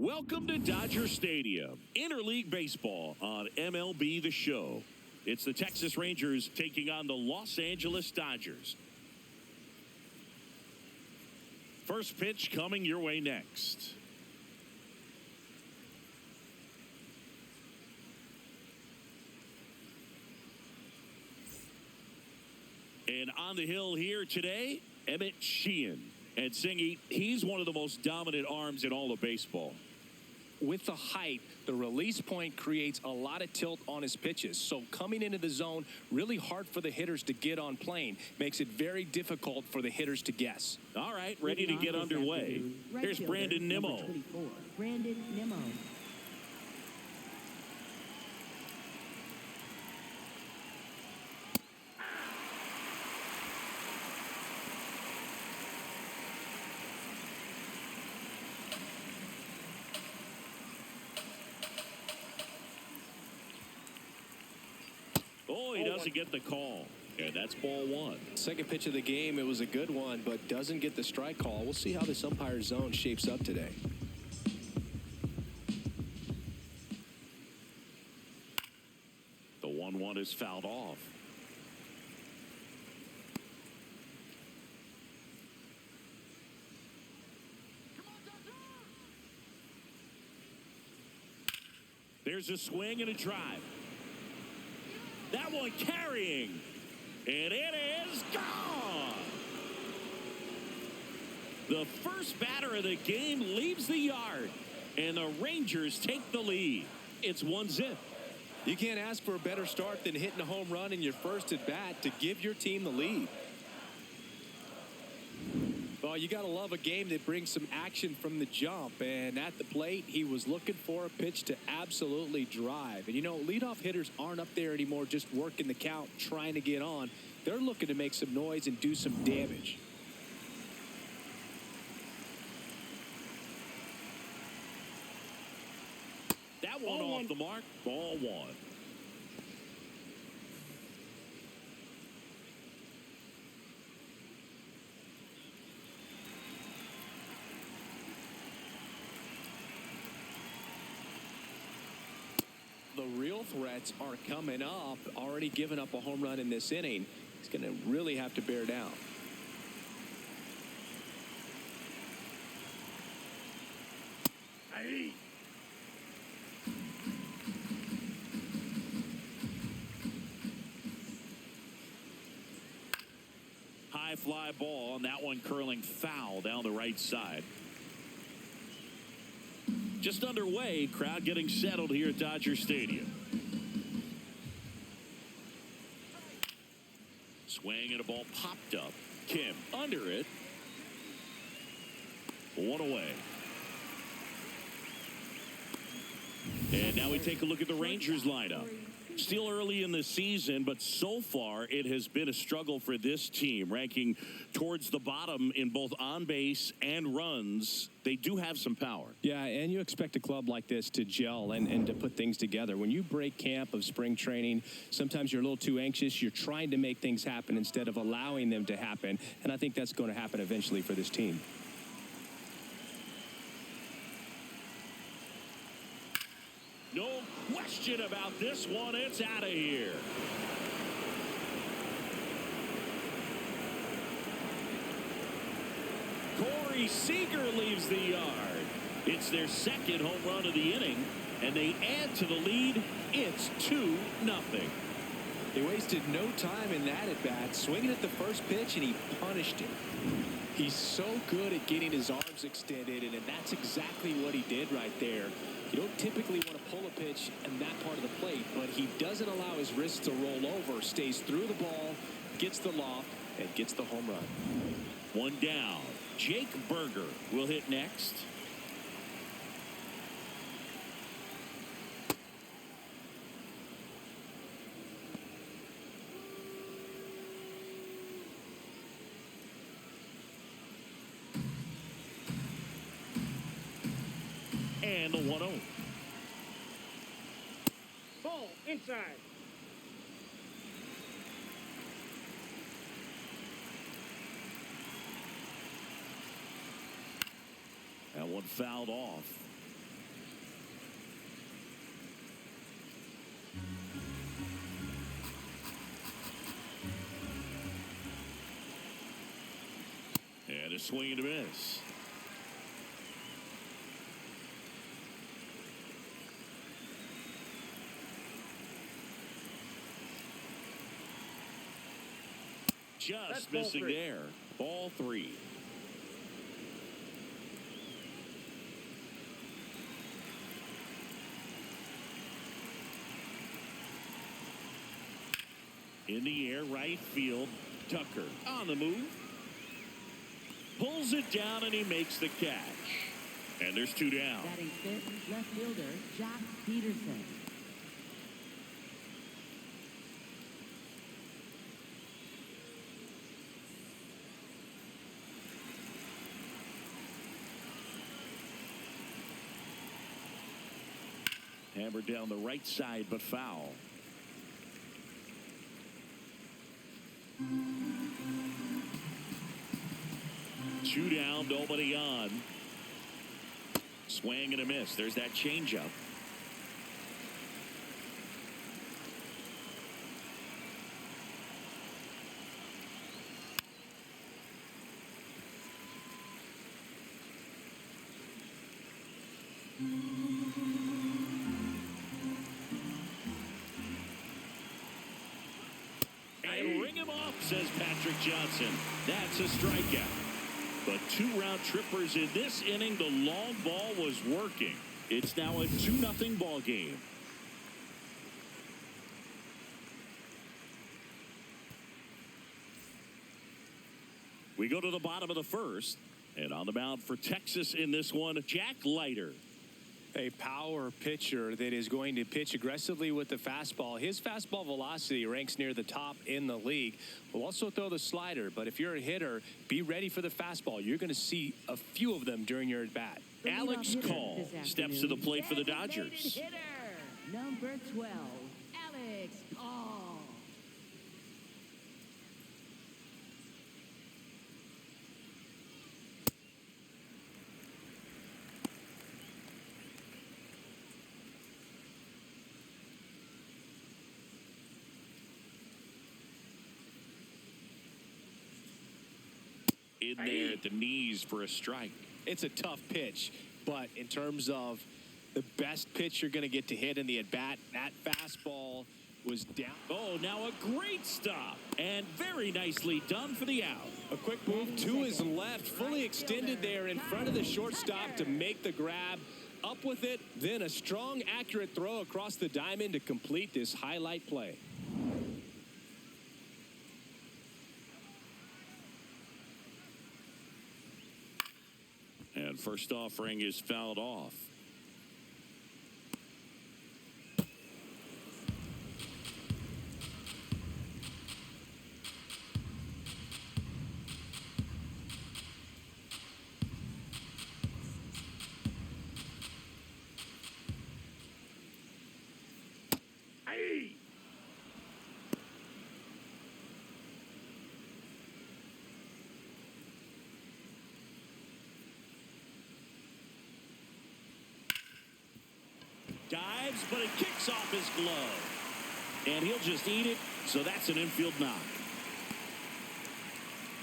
Welcome to Dodger Stadium, interleague baseball on MLB The Show. It's the Texas Rangers taking on the Los Angeles Dodgers. First pitch coming your way next. And on the hill here today, Emmett Sheehan. And Singy, he's one of the most dominant arms in all of baseball. With the height, the release point creates a lot of tilt on his pitches. So coming into the zone, really hard for the hitters to get on plane. Makes it very difficult for the hitters to guess. All right, ready to get underway. Here's Brandon Nimmo. Brandon Nimmo. Oh, he doesn't get the call. And that's ball one. Second pitch of the game, it was a good one, but doesn't get the strike call. We'll see how this umpire's zone shapes up today. The 1-1 is fouled off. There's a swing and a drive. That one carrying. And it is gone. The first batter of the game leaves the yard. And the Rangers take the lead. It's 1-0. You can't ask for a better start than hitting a home run in your first at bat to give your team the lead. Well, you got to love a game that brings some action from the jump. And at the plate, he was looking for a pitch to absolutely drive. And, you know, leadoff hitters aren't up there anymore just working the count, trying to get on. They're looking to make some noise and do some damage. That one off the mark. Ball one. The real threats are coming up. Already given up a home run in this inning. He's going to really have to bear down. Hey. High fly ball, and that one curling foul down the right side. Just underway, crowd getting settled here at Dodger Stadium. Swing and a ball popped up. Kim under it. One away. And now we take a look at the Rangers lineup. Still early in the season, but so far it has been a struggle for this team, ranking towards the bottom in both on base and runs. They do have some power. Yeah, and you expect a club like this to gel and to put things together. When you break camp of spring training, sometimes you're a little too anxious. You're trying to make things happen instead of allowing them to happen. And I think that's going to happen eventually for this team. No question about this one. It's out of here. Corey Seager leaves the yard. It's their second home run of the inning, and they add to the lead. It's 2-0. He wasted no time in that at bat, swinging at the first pitch, and he punished it. He's so good at getting his arms extended, and that's exactly what he did right there. You don't typically want to pull a pitch in that part of the plate, but he doesn't allow his wrists to roll over, stays through the ball, gets the loft, and gets the home run. One down. Jake Berger will hit next. And the 1-0. Ball inside. That one fouled off. swing and a miss. Just missing there. Ball 3. In the air, right field. Tucker on the move. Pulls it down, and he makes the catch. And there's 2 down. Batting fifth, left fielder, Jock Peterson. Hammered down the right side, but foul. Two down, nobody on. Swing and a miss. There's that changeup. And ring him up, says Patrick Johnson. That's a strikeout. But 2 round trippers in this inning. The long ball was working. It's now a 2-0 ball game. We go to the bottom of the first. And on the mound for Texas in this one, Jack Leiter. A power pitcher that is going to pitch aggressively with the fastball. His fastball velocity ranks near the top in the league. Will also throw the slider, but if you're a hitter, be ready for the fastball. You're going to see a few of them during your at-bat. Alex Call steps to the plate for the Dodgers. Hitter, number 12, Alex Call. In there at the knees for a strike. It's a tough pitch, but in terms of the best pitch you're going to get to hit in the at-bat, that fastball was down. Oh, now a great stop. And very nicely done for the out. A quick move to his left, fully extended there in front of the shortstop to make the grab. Up with it, then a strong, accurate throw across the diamond to complete this highlight play. And first offering is fouled off. Dives, but it kicks off his glove. And he'll just eat it, so that's an infield knock.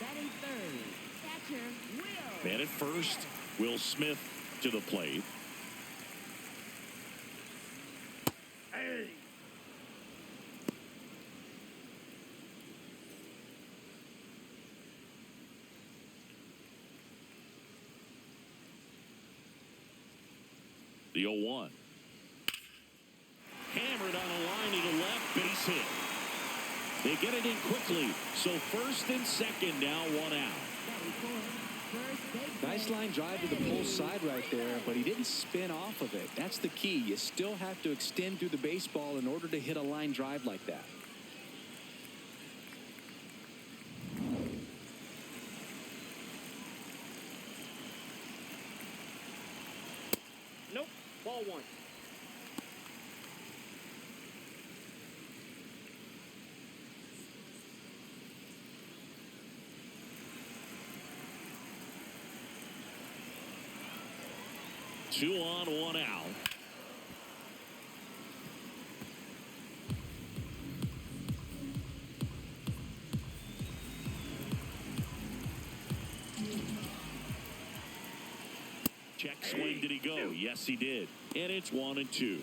Batting third, catcher, Will. Man at first, Will Smith to the plate. Hey. The 0-1. Hammered on a line to the left, base hit. They get it in quickly, so first and second now, 1 out. Nice line drive to the pull side right there, but he didn't spin off of it. That's the key. You still have to extend through the baseball in order to hit a line drive like that. Nope, ball 1. Two on, 1 out. Swing, did he go? Yes, he did. And it's 1-2.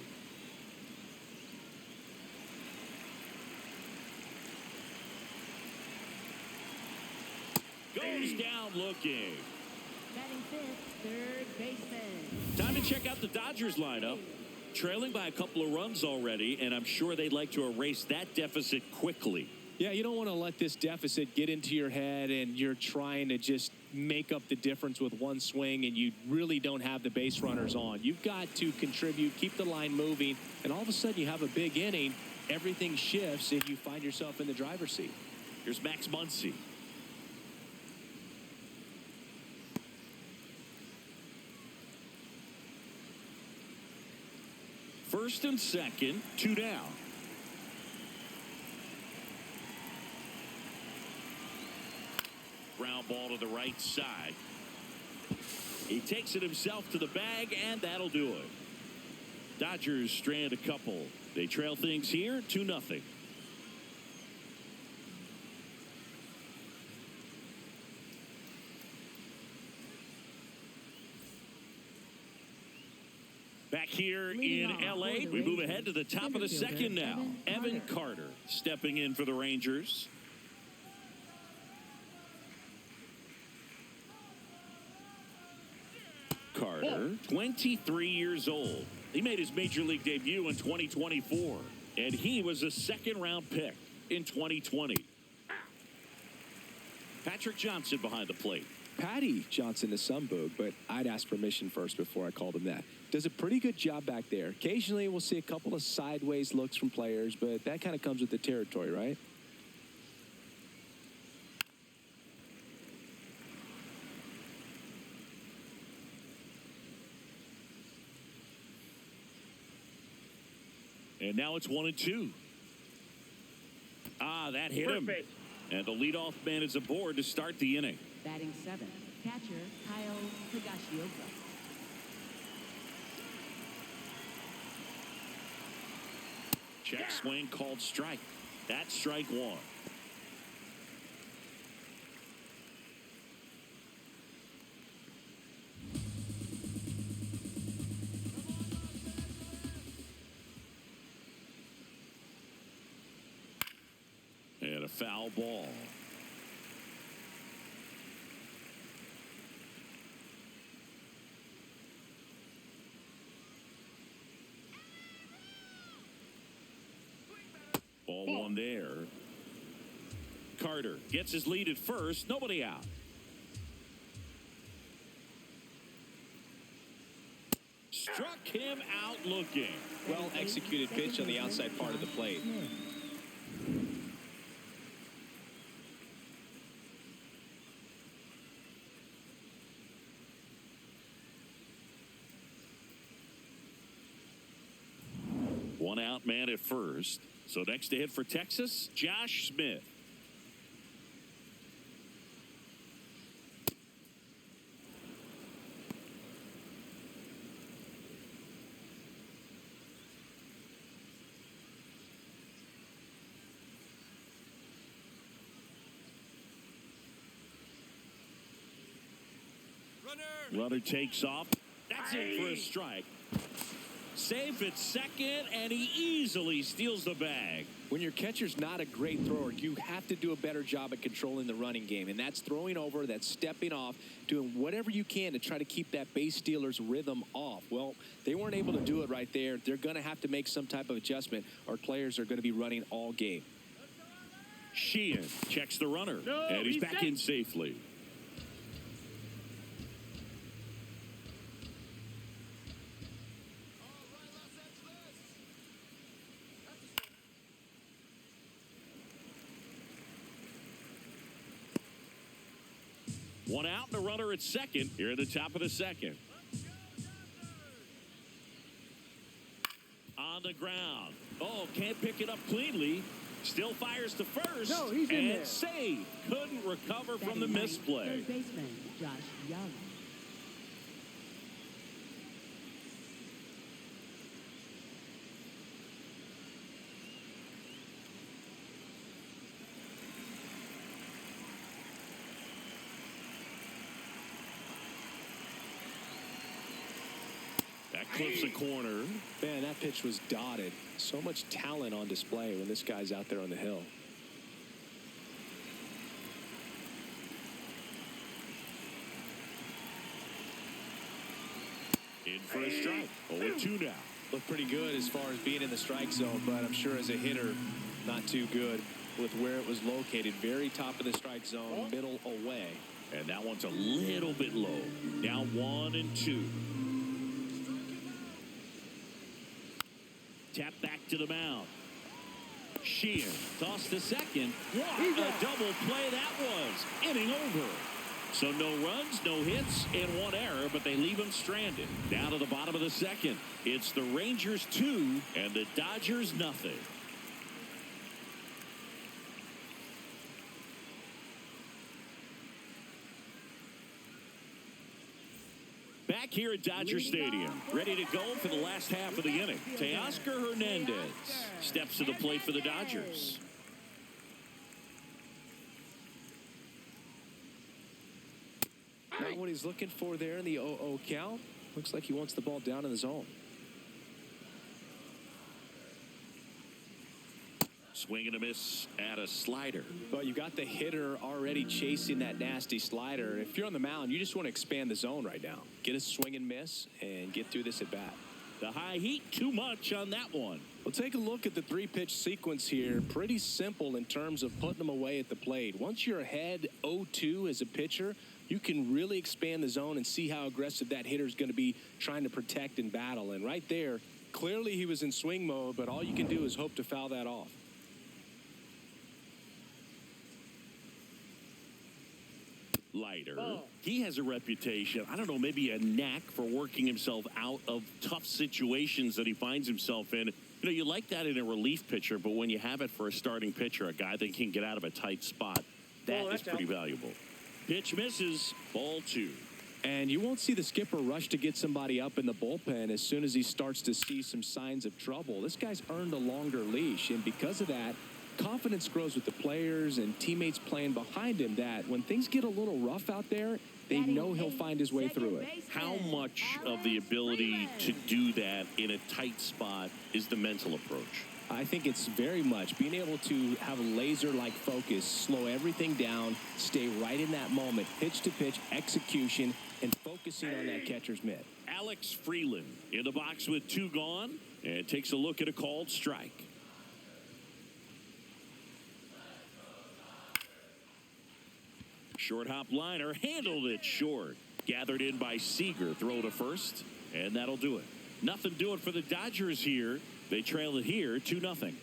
Goes down looking. Batting fifth, third baseman. Time to check out the Dodgers lineup. Trailing by a couple of runs already, and I'm sure they'd like to erase that deficit quickly. Yeah, you don't want to let this deficit get into your head and you're trying to just make up the difference with one swing and you really don't have the base runners on. You've got to contribute, keep the line moving, and all of a sudden you have a big inning, everything shifts, and you find yourself in the driver's seat. Here's Max Muncy. First and second, 2 down. Ground ball to the right side. He takes it himself to the bag, and that'll do it. Dodgers strand a couple. They trail things here 2-0. Back here in L.A., we move ahead to the top of the second now. Evan Carter stepping in for the Rangers. Carter, 23 years old. He made his major league debut in 2024, and he was a second-round pick in 2020. Patrick Johnson behind the plate. Patty Johnson is some boog, but I'd ask permission first before I called him that. Does a pretty good job back there. Occasionally we'll see a couple of sideways looks from players, but that kind of comes with the territory, right? And now it's 1-2. Ah, that hit him. And the leadoff man is aboard to start the inning. Batting seventh, catcher Kyle Higashioka. Check swing called strike. That's strike one. And a foul ball. Ball one there. Carter gets his lead at first. Nobody out. Struck him out looking. Well executed pitch on the outside part of the plate. One out man at first. So next to hit for Texas, Josh Smith. Runner takes off. That's it for a strike. Safe at second, and he easily steals the bag. When your catcher's not a great thrower, you have to do a better job at controlling the running game. And that's throwing over, that's stepping off, doing whatever you can to try to keep that base stealer's rhythm off. Well, they weren't able to do it right there. They're going to have to make some type of adjustment. Our players are going to be running all game. Sheehan checks the runner, and he's back in safely. One out and a runner at second here at the top of the second. On the ground. Oh, can't pick it up cleanly. Still fires to first. No, he's in there. Save. Couldn't recover from the Batting ninth, misplay. third baseman Josh Young. clips a corner. Man, that pitch was dotted. So much talent on display when this guy's out there on the hill. In for a strike. 0-2 now. Looked pretty good as far as being in the strike zone, but I'm sure as a hitter, not too good with where it was located. Very top of the strike zone, middle away. And that one's a little bit low. Now 1-2. Tap back to the mound. Sheehan toss to second. What a double play that was. Inning over. So no runs, no hits, and one error, but they leave him stranded. Down to the bottom of the second. It's the Rangers 2 and the Dodgers nothing. Back here at Dodger Stadium, ready to go for the last half of the inning. Teoscar Hernandez steps to the plate for the Dodgers. Not what he's looking for there in the 0-0 count. Looks like he wants the ball down in the zone. Swing and a miss at a slider. But you got the hitter already chasing that nasty slider. If you're on the mound, you just want to expand the zone right now. Get a swing and miss and get through this at bat. The high heat, too much on that one. Well, take a look at the three-pitch sequence here. Pretty simple in terms of putting them away at the plate. Once you're ahead 0-2 as a pitcher, you can really expand the zone and see how aggressive that hitter is going to be trying to protect and battle. And right there, clearly he was in swing mode, but all you can do is hope to foul that off. Leiter. He has a reputation, I don't know, maybe a knack for working himself out of tough situations that he finds himself in. You know, you like that in a relief pitcher, but when you have it for a starting pitcher, a guy that can get out of a tight spot, that is pretty valuable. Pitch misses, ball 2. And you won't see the skipper rush to get somebody up in the bullpen as soon as he starts to see some signs of trouble. This guy's earned a longer leash, and because of that, confidence grows with the players and teammates playing behind him that when things get a little rough out there, they know he'll find his way through it. How much of the ability to do that in a tight spot is the mental approach? I think it's very much being able to have a laser-like focus, slow everything down, stay right in that moment, pitch-to-pitch execution, and focusing on that catcher's mitt. Alex Freeland in the box with 2 gone and takes a look at a called strike. Short hop liner, handled it short. Gathered in by Seager, throw to first, and that'll do it. Nothing doing for the Dodgers here. They trail it here 2-0.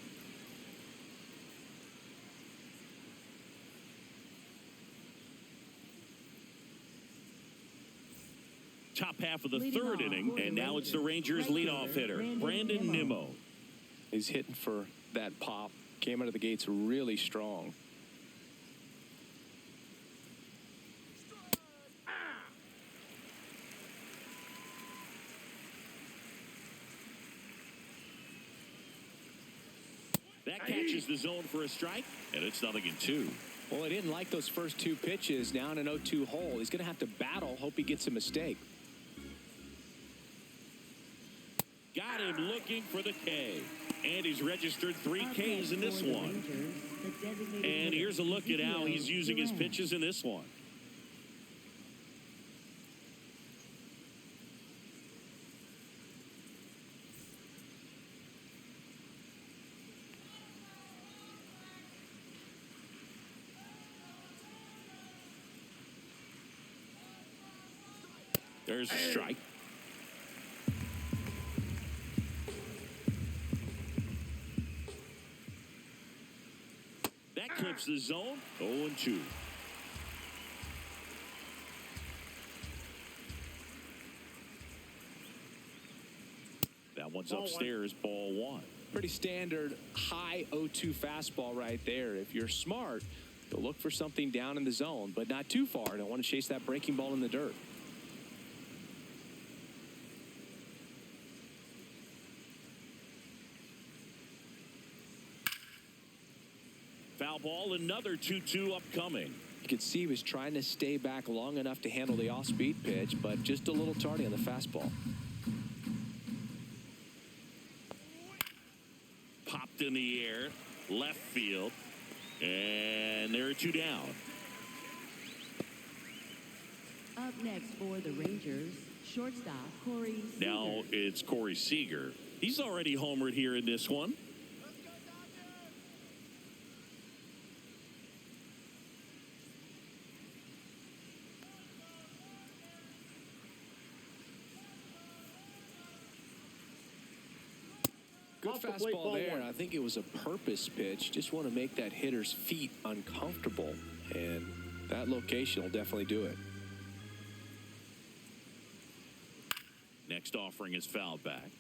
Top half of the third inning, and now it's the Rangers leadoff hitter, Brandon Nimmo. He's hitting for that pop. Came out of the gates really strong. That catches the zone for a strike, and it's 0-2. Well, he didn't like those first 2 pitches down an 0-2 hole. He's going to have to battle, hope he gets a mistake. Got him looking for the K. And he's registered 3 Ks in this one. And here's a look at how he's using his pitches in this one. There's a strike. That clips the zone. 0-2. That one's upstairs, ball 1. Pretty standard high 0-2 fastball right there. If you're smart, you'll look for something down in the zone, but not too far. Don't want to chase that breaking ball in the dirt. Foul ball, another 2-2 upcoming. You could see he was trying to stay back long enough to handle the off-speed pitch, but just a little tardy on the fastball. popped in the air, left field, and there are 2 down. Up next for the Rangers, shortstop Corey Seager. Now it's Corey Seager. He's already homered here in this one. Good fastball there. I think it was a purpose pitch. Just want to make that hitter's feet uncomfortable. And that location will definitely do it. Next offering is fouled back.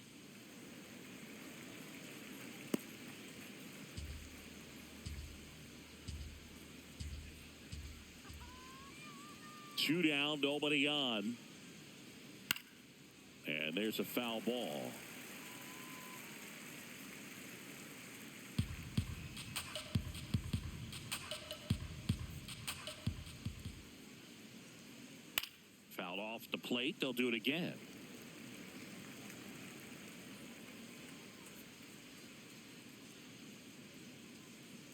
Two down, nobody on. And there's a foul ball. Fouled off the plate. They'll do it again.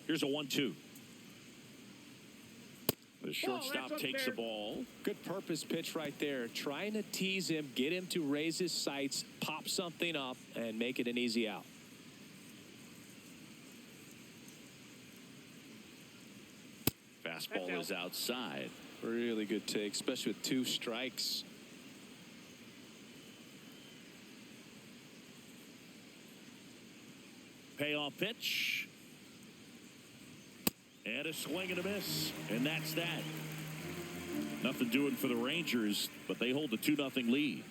Here's a 1-2. The shortstop takes the ball. Good purpose pitch right there. Trying to tease him, get him to raise his sights, pop something up, and make it an easy out. Fastball is outside. Really good take, especially with 2 strikes. Payoff pitch. And a swing and a miss. And that's that. Nothing doing for the Rangers, but they hold the 2-0 lead.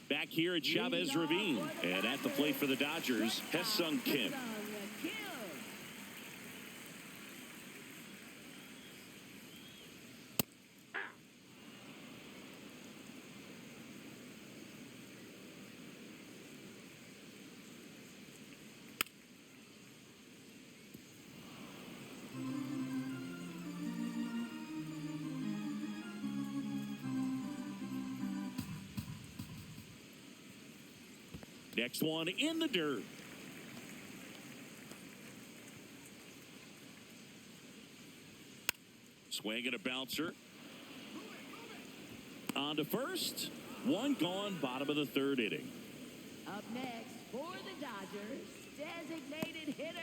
Back here at Chavez Ravine. And at the plate for the Dodgers, Ha-Seong Kim. Next one in the dirt. Swing and a bouncer. On to first. One gone, bottom of the 3rd inning. Up next for the Dodgers, designated hitter,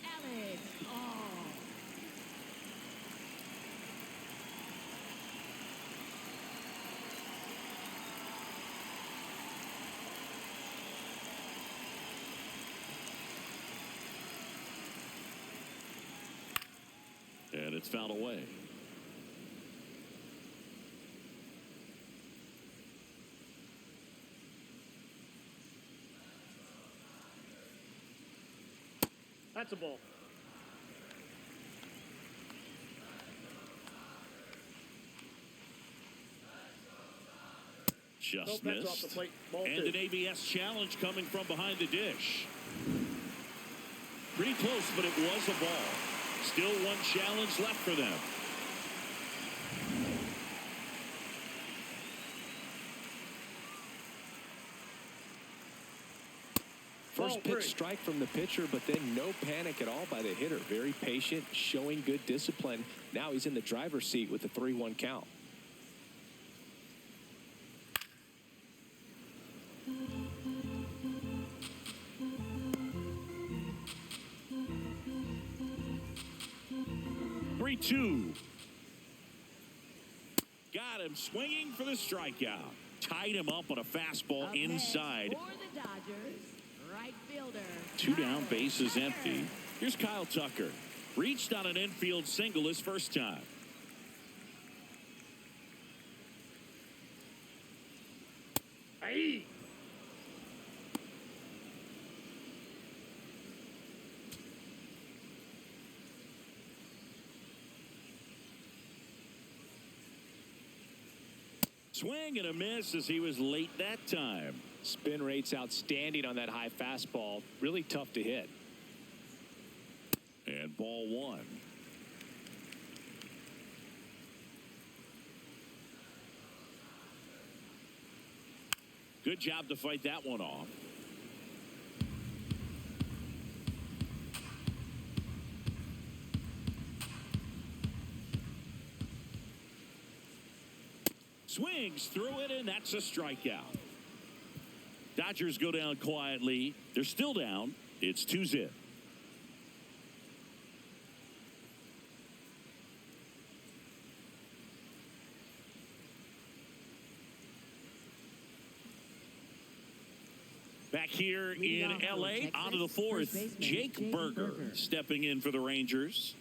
Alex Paul. And it's fouled away. That's a ball. Just Nope, that's off the missed. plate. Ball And 2. an ABS challenge coming from behind the dish. Pretty close, but it was a ball. Still one challenge left for them. First pitch strike from the pitcher, but then no panic at all by the hitter. Very patient, showing good discipline. Now he's in the driver's seat with the 3-1 count. Two. Got him swinging for the strikeout. Tied him up on a fastball Up inside. for the Dodgers, right fielder. 2 down, bases empty. Here's Kyle Tucker. Reached on an infield single his first time. Hey. Swing and a miss as he was late that time. Spin rate's outstanding on that high fastball. Really tough to hit. And ball 1. Good job to fight that one off. Swings through it, and that's a strikeout. Dodgers go down quietly. They're still down. It's 2-0. Back here in L.A., on to the fourth, Jake Berger stepping in for the Rangers.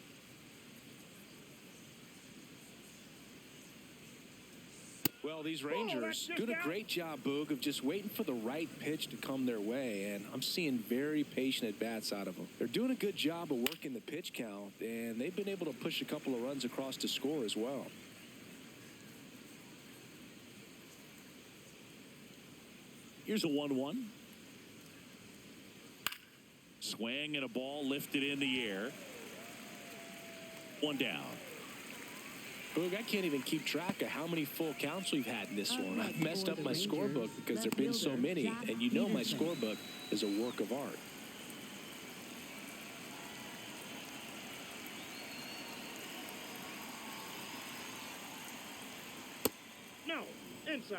Well, these Rangers doing a great job, Boog, of just waiting for the right pitch to come their way, and I'm seeing very patient at-bats out of them. They're doing a good job of working the pitch count, and they've been able to push a couple of runs across to score as well. Here's a 1-1. Swing and a ball lifted in the air. One down. Boog, I can't even keep track of how many full counts we've had in this one. I've messed up my scorebook because there have been so many, and you know my scorebook is a work of art. No, inside.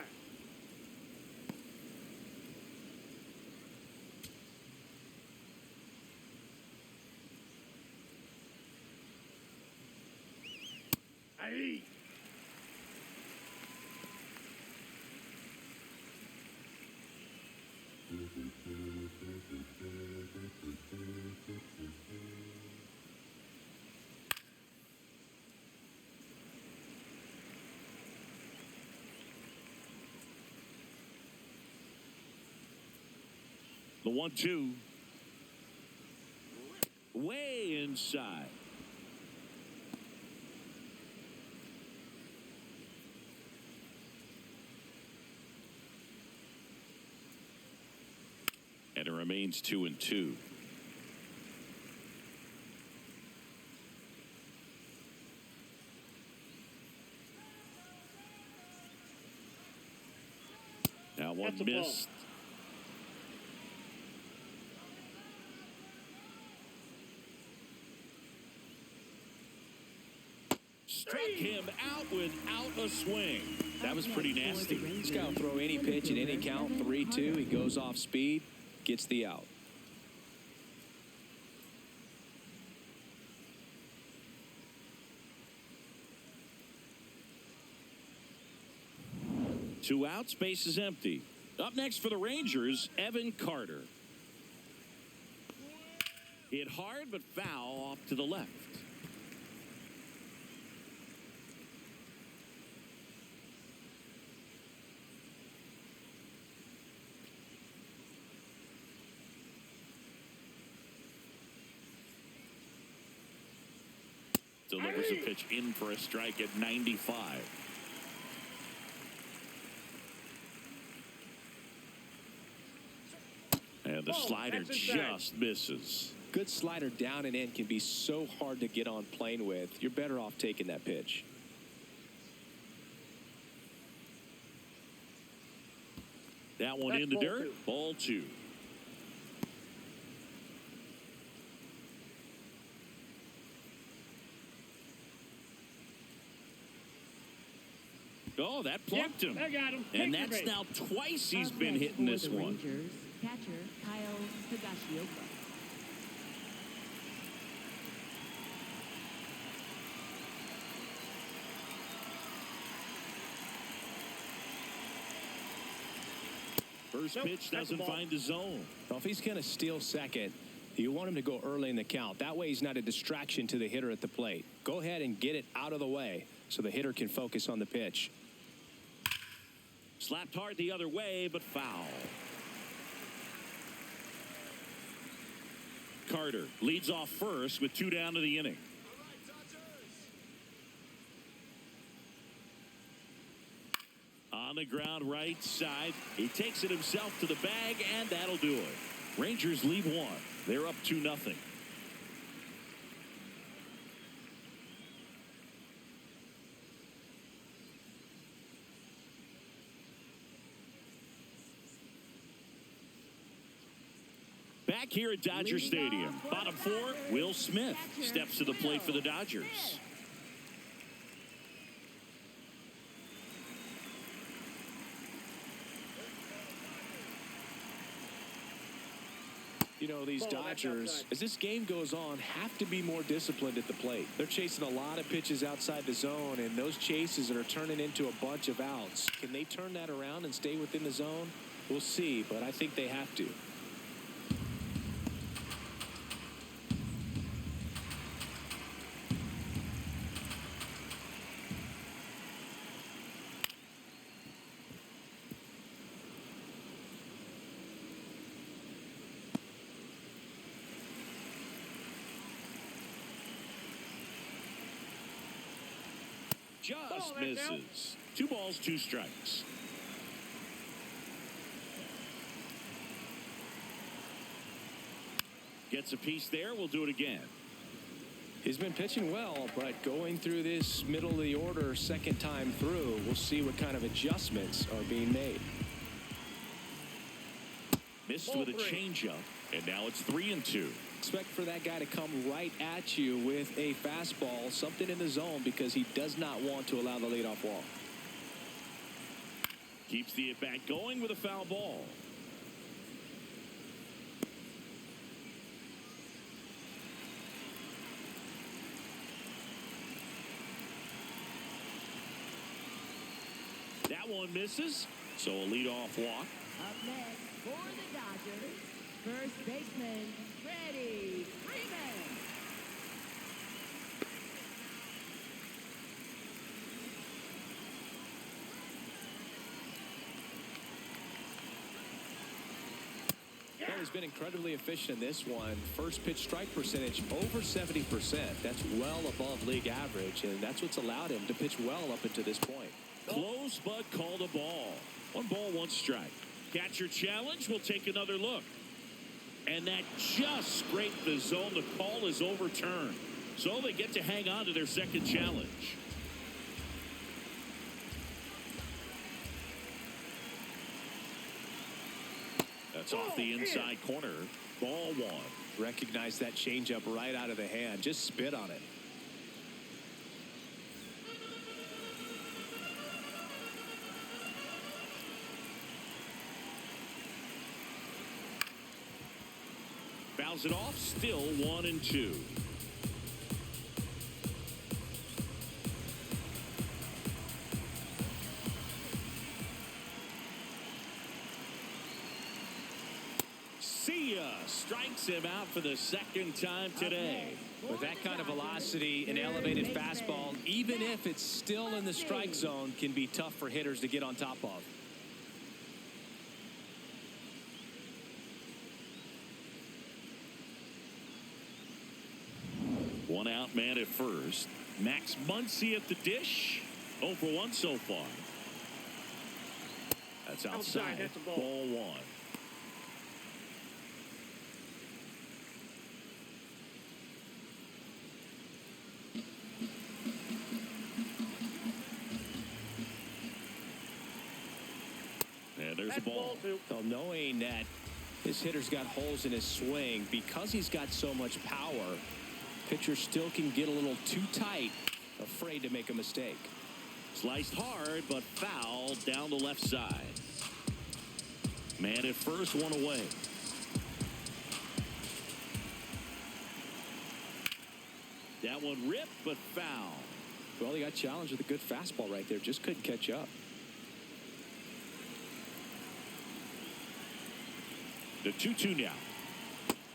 Aye. The 1-2. Way inside. And it remains 2-2. That one missed. Struck him out without a swing. That was pretty nasty. This guy will throw any pitch at any count. 3-2. He goes off speed, gets the out. Two outs, base is empty. Up next for the Rangers, Evan Carter. Hit hard but foul off to the left. Delivers a pitch in for a strike at 95. And the slider just misses. Good slider down and in can be so hard to get on plane with. You're better off taking that pitch. That one in the dirt. Ball two. Oh, that plucked him. I got him. And that's now twice he's been hitting this one. Rangers, catcher Kyle Higashioka. First pitch doesn't find the zone. Well, if he's going to steal second, you want him to go early in the count. That way he's not a distraction to the hitter at the plate. Go ahead and get it out of the way so the hitter can focus on the pitch. Slapped hard the other way, but foul. Carter leads off first with 2 down to the inning. On the ground right side. He takes it himself to the bag, and that'll do it. Rangers lead 1. They're up 2-0. Back here at Dodger Stadium, bottom four, Will Smith steps to the plate for the Dodgers. You know, these Dodgers, as this game goes on, have to be more disciplined at the plate. They're chasing a lot of pitches outside the zone, and those chases are turning into a bunch of outs. Can they turn that around and stay within the zone? We'll see, but I think they have to. Just misses. 2 balls, 2 strikes. Gets a piece there. We'll do it again. He's been pitching well, but going through this middle of the order second time through, we'll see what kind of adjustments are being made. Missed with a changeup, and now it's 3-2. Expect for that guy to come right at you with a fastball, something in the zone, because he does not want to allow the leadoff walk. Keeps the at-bat going with a foul ball. That one misses, so a leadoff walk. Up next for the Dodgers, first baseman, Freddie Freeman. Well, he's been incredibly efficient in this one. First pitch strike percentage over 70%. That's well above league average, and that's what's allowed him to pitch well up until this point. Close, but called a ball. 1 ball, 1 strike. Catcher challenge. We'll take another look. And that just scraped the zone. The call is overturned. So they get to hang on to their second challenge. That's off the inside corner. Ball 1. Recognize that changeup right out of the hand. Just spit on it. Fouls it off. Still 1-2. See ya. Strikes him out for the second time today. With that kind of velocity, an elevated fastball, even if it's still in the strike zone, can be tough for hitters to get on top of. One out man at first. Max Muncy at the dish. 0 for 1 so far. That's outside. That's a ball. Ball 1. And there's a ball. Well, knowing that this hitter's got holes in his swing, because he's got so much power, pitcher still can get a little too tight, afraid to make a mistake. Sliced hard, but foul down the left side. Man at first, 1 away. That one ripped, but foul. Well, he got challenged with a good fastball right there. Just couldn't catch up. The 2-2 now.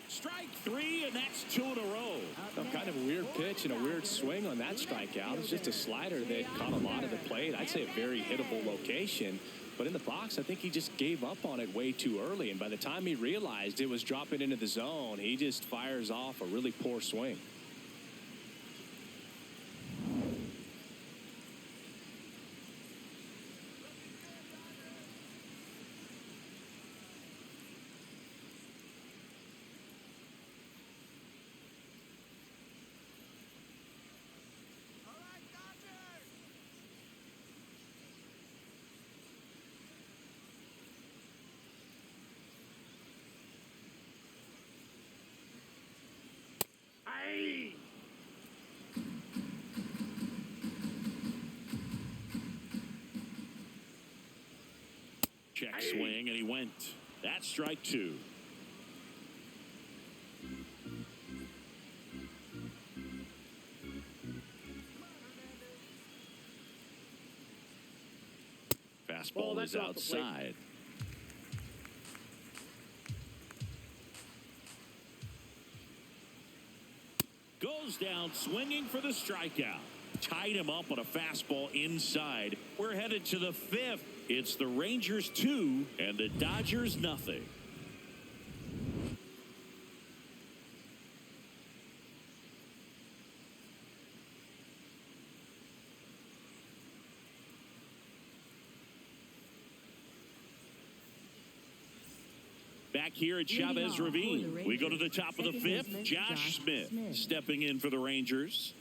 Strike 3, and that's 2 in a row. Some kind of a weird pitch and a weird swing on that strikeout. It's just a slider that caught a lot of the plate. I'd say a very hittable location. But in the box, I think he just gave up on it way too early. And by the time he realized it was dropping into the zone, he just fires off a really poor swing. Check swing, and he went. That's strike 2. Fastball is outside. Goes down swinging for the strikeout. Tied him up on a fastball inside. We're headed to the 5th. It's the Rangers 2 and the Dodgers nothing. Back here at Chavez Ravine, we go to the top of the 5th. Josh Smith stepping in for the Rangers.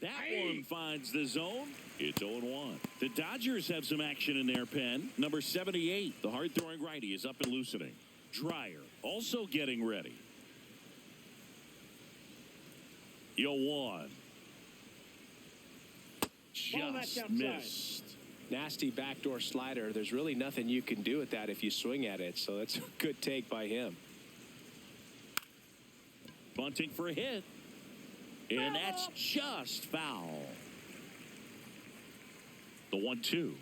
That one finds the zone. It's 0-1. The Dodgers have some action in their pen. Number 78, the hard-throwing righty, is up and loosening. Dreyer also getting ready. 0-1. Just missed. Nasty backdoor slider. There's really nothing you can do with that if you swing at it. So that's a good take by him. Bunting for a hit. And that's just foul. The 1-2.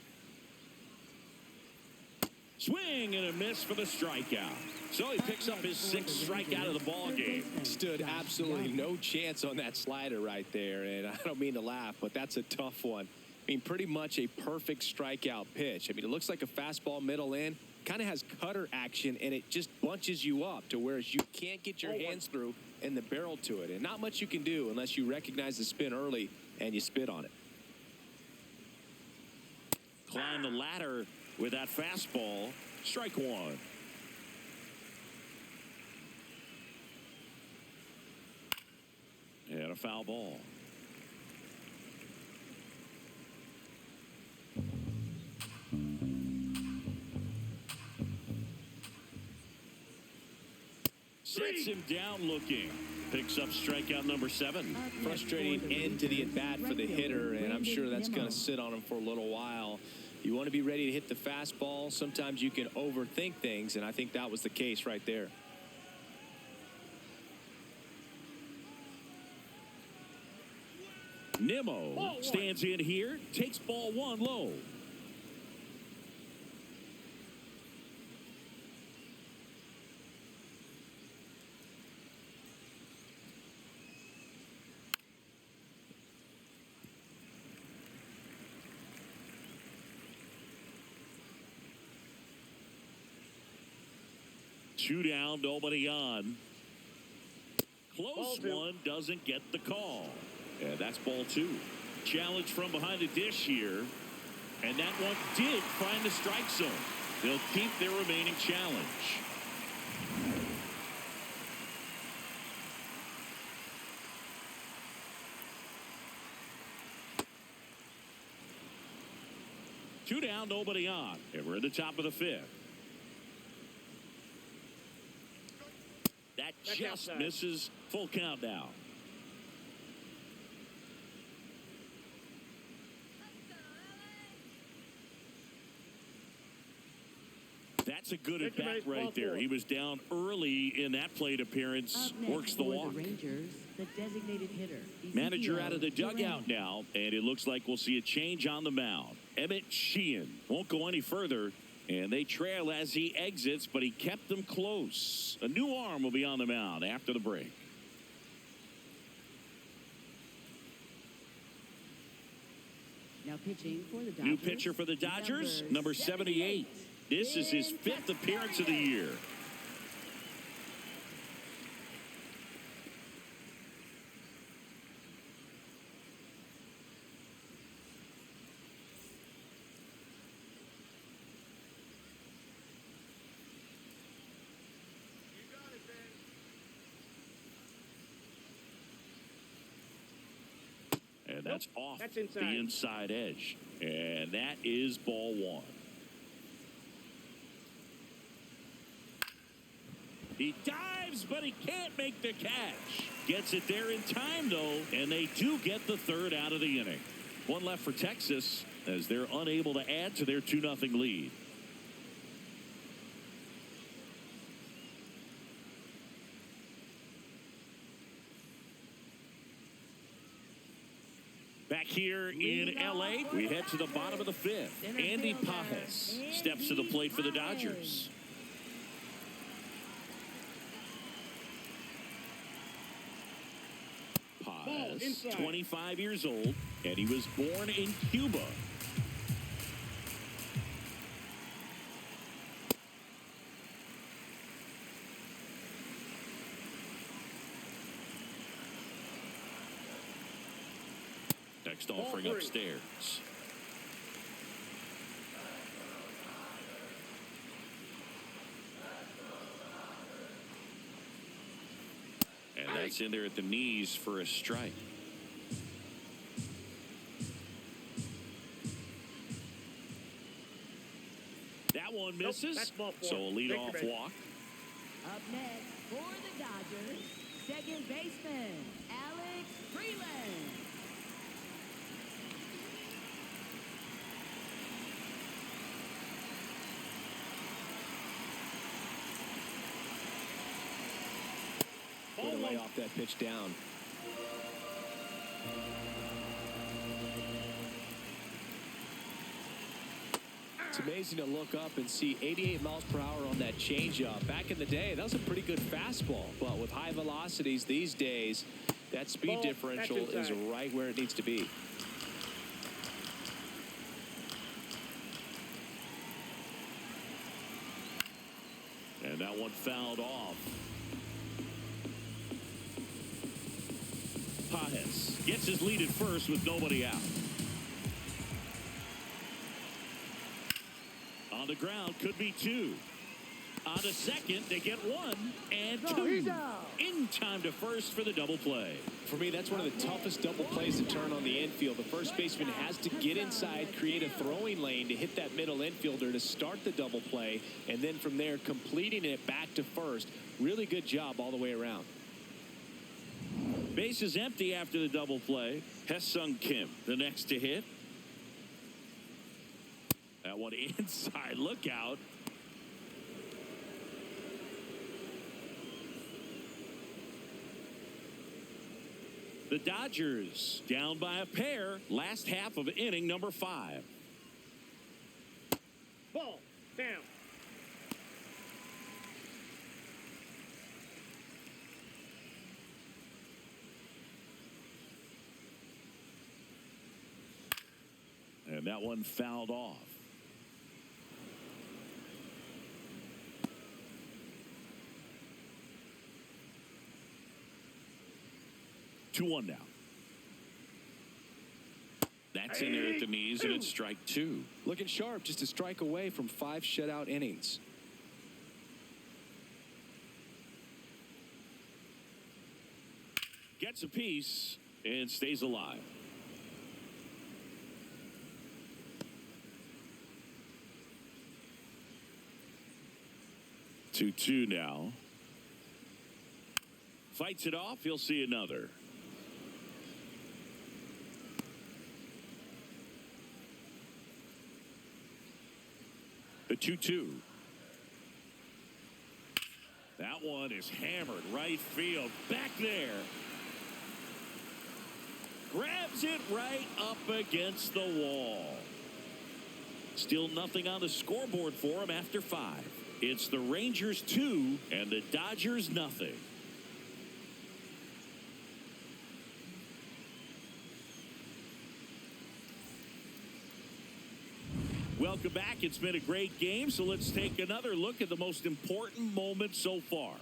Swing and a miss for the strikeout. So he picks up his 6th strikeout of the ball game. Stood absolutely no chance on that slider right there. And I don't mean to laugh, but that's a tough one. I mean, pretty much a perfect strikeout pitch. I mean, it looks like a fastball middle in. Kind of has cutter action, and it just bunches you up to where you can't get your hands through and the barrel to it. And not much you can do unless you recognize the spin early and you spit on it. Climb the ladder with that fastball. Strike 1. And a foul ball. Sets him down looking. Picks up strikeout number 7. Frustrating end to the at-bat for the hitter, and I'm sure that's going to sit on him for a little while. You want to be ready to hit the fastball. Sometimes you can overthink things, and I think that was the case right there. Nimmo stands in here, takes ball 1 low. Two down, nobody on. Close one, doesn't get the call. And that's ball 2. Challenge from behind the dish here. And that one did find the strike zone. They'll keep their remaining challenge. Two down, nobody on. And we're at the top of the 5th. That just misses. Full count now. That's a good at bat right there. He was down early in that plate appearance. Works the walk. Rangers, the designated hitter. Manager out of the dugout now, and it looks like we'll see a change on the mound. Emmett Sheehan won't go any further, and they trail as he exits, but he kept them close. A new arm will be on the mound after the break. Now pitching for the Dodgers. New pitcher for the Dodgers, number 78. This is his 5th appearance of the year. And that's off the inside edge. And that is ball 1. He dives Dives, but he can't make the catch. Gets it there in time, though, and they do get the third out of the inning. One left for Texas as they're unable to add to their 2-0 lead. Back here in L.A., we head to the bottom of the fifth. Andy Pajes steps to the plate for the Dodgers. Pajes, 25 years old, and he was born in Cuba. Next offering upstairs. And that's in there at the knees for a strike. That one misses. So a leadoff walk. Up next for the Dodgers, second baseman, Alex Freeland. Put away off that pitch down. It's amazing to look up and see 88 miles per hour on that changeup. Back in the day, that was a pretty good fastball. But with high velocities these days, that speed differential is right where it needs to be. And that one fouled off. Pajes gets his lead at first with nobody out. On the ground, could be two. On to second, they get one and two. In time to first for the double play. For me, that's one of the toughest double plays to turn on the infield. The first baseman has to get inside, create a throwing lane to hit that middle infielder to start the double play, and then from there completing it back to first. Really good job all the way around. Base is empty after the double play. Hesung Kim, the next to hit. That one inside, look out. The Dodgers down by a pair. Last half of inning number 5. Ball down. And that one fouled off. Two one now. That's in there at the knees, and it's strike 2. Looking sharp, just a strike away from 5 shutout innings. Gets a piece and stays alive. Two now. Fights it off. He'll see another. The 2-2. That one is hammered right field. Back there. Grabs it right up against the wall. Still nothing on the scoreboard for him after 5. It's the Rangers 2 and the Dodgers nothing. Welcome back. It's been a great game, so let's take another look at the most important moment so far.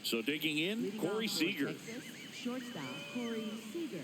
So digging in, Leading Corey off for Seager. Texas, shortstop Corey Seager.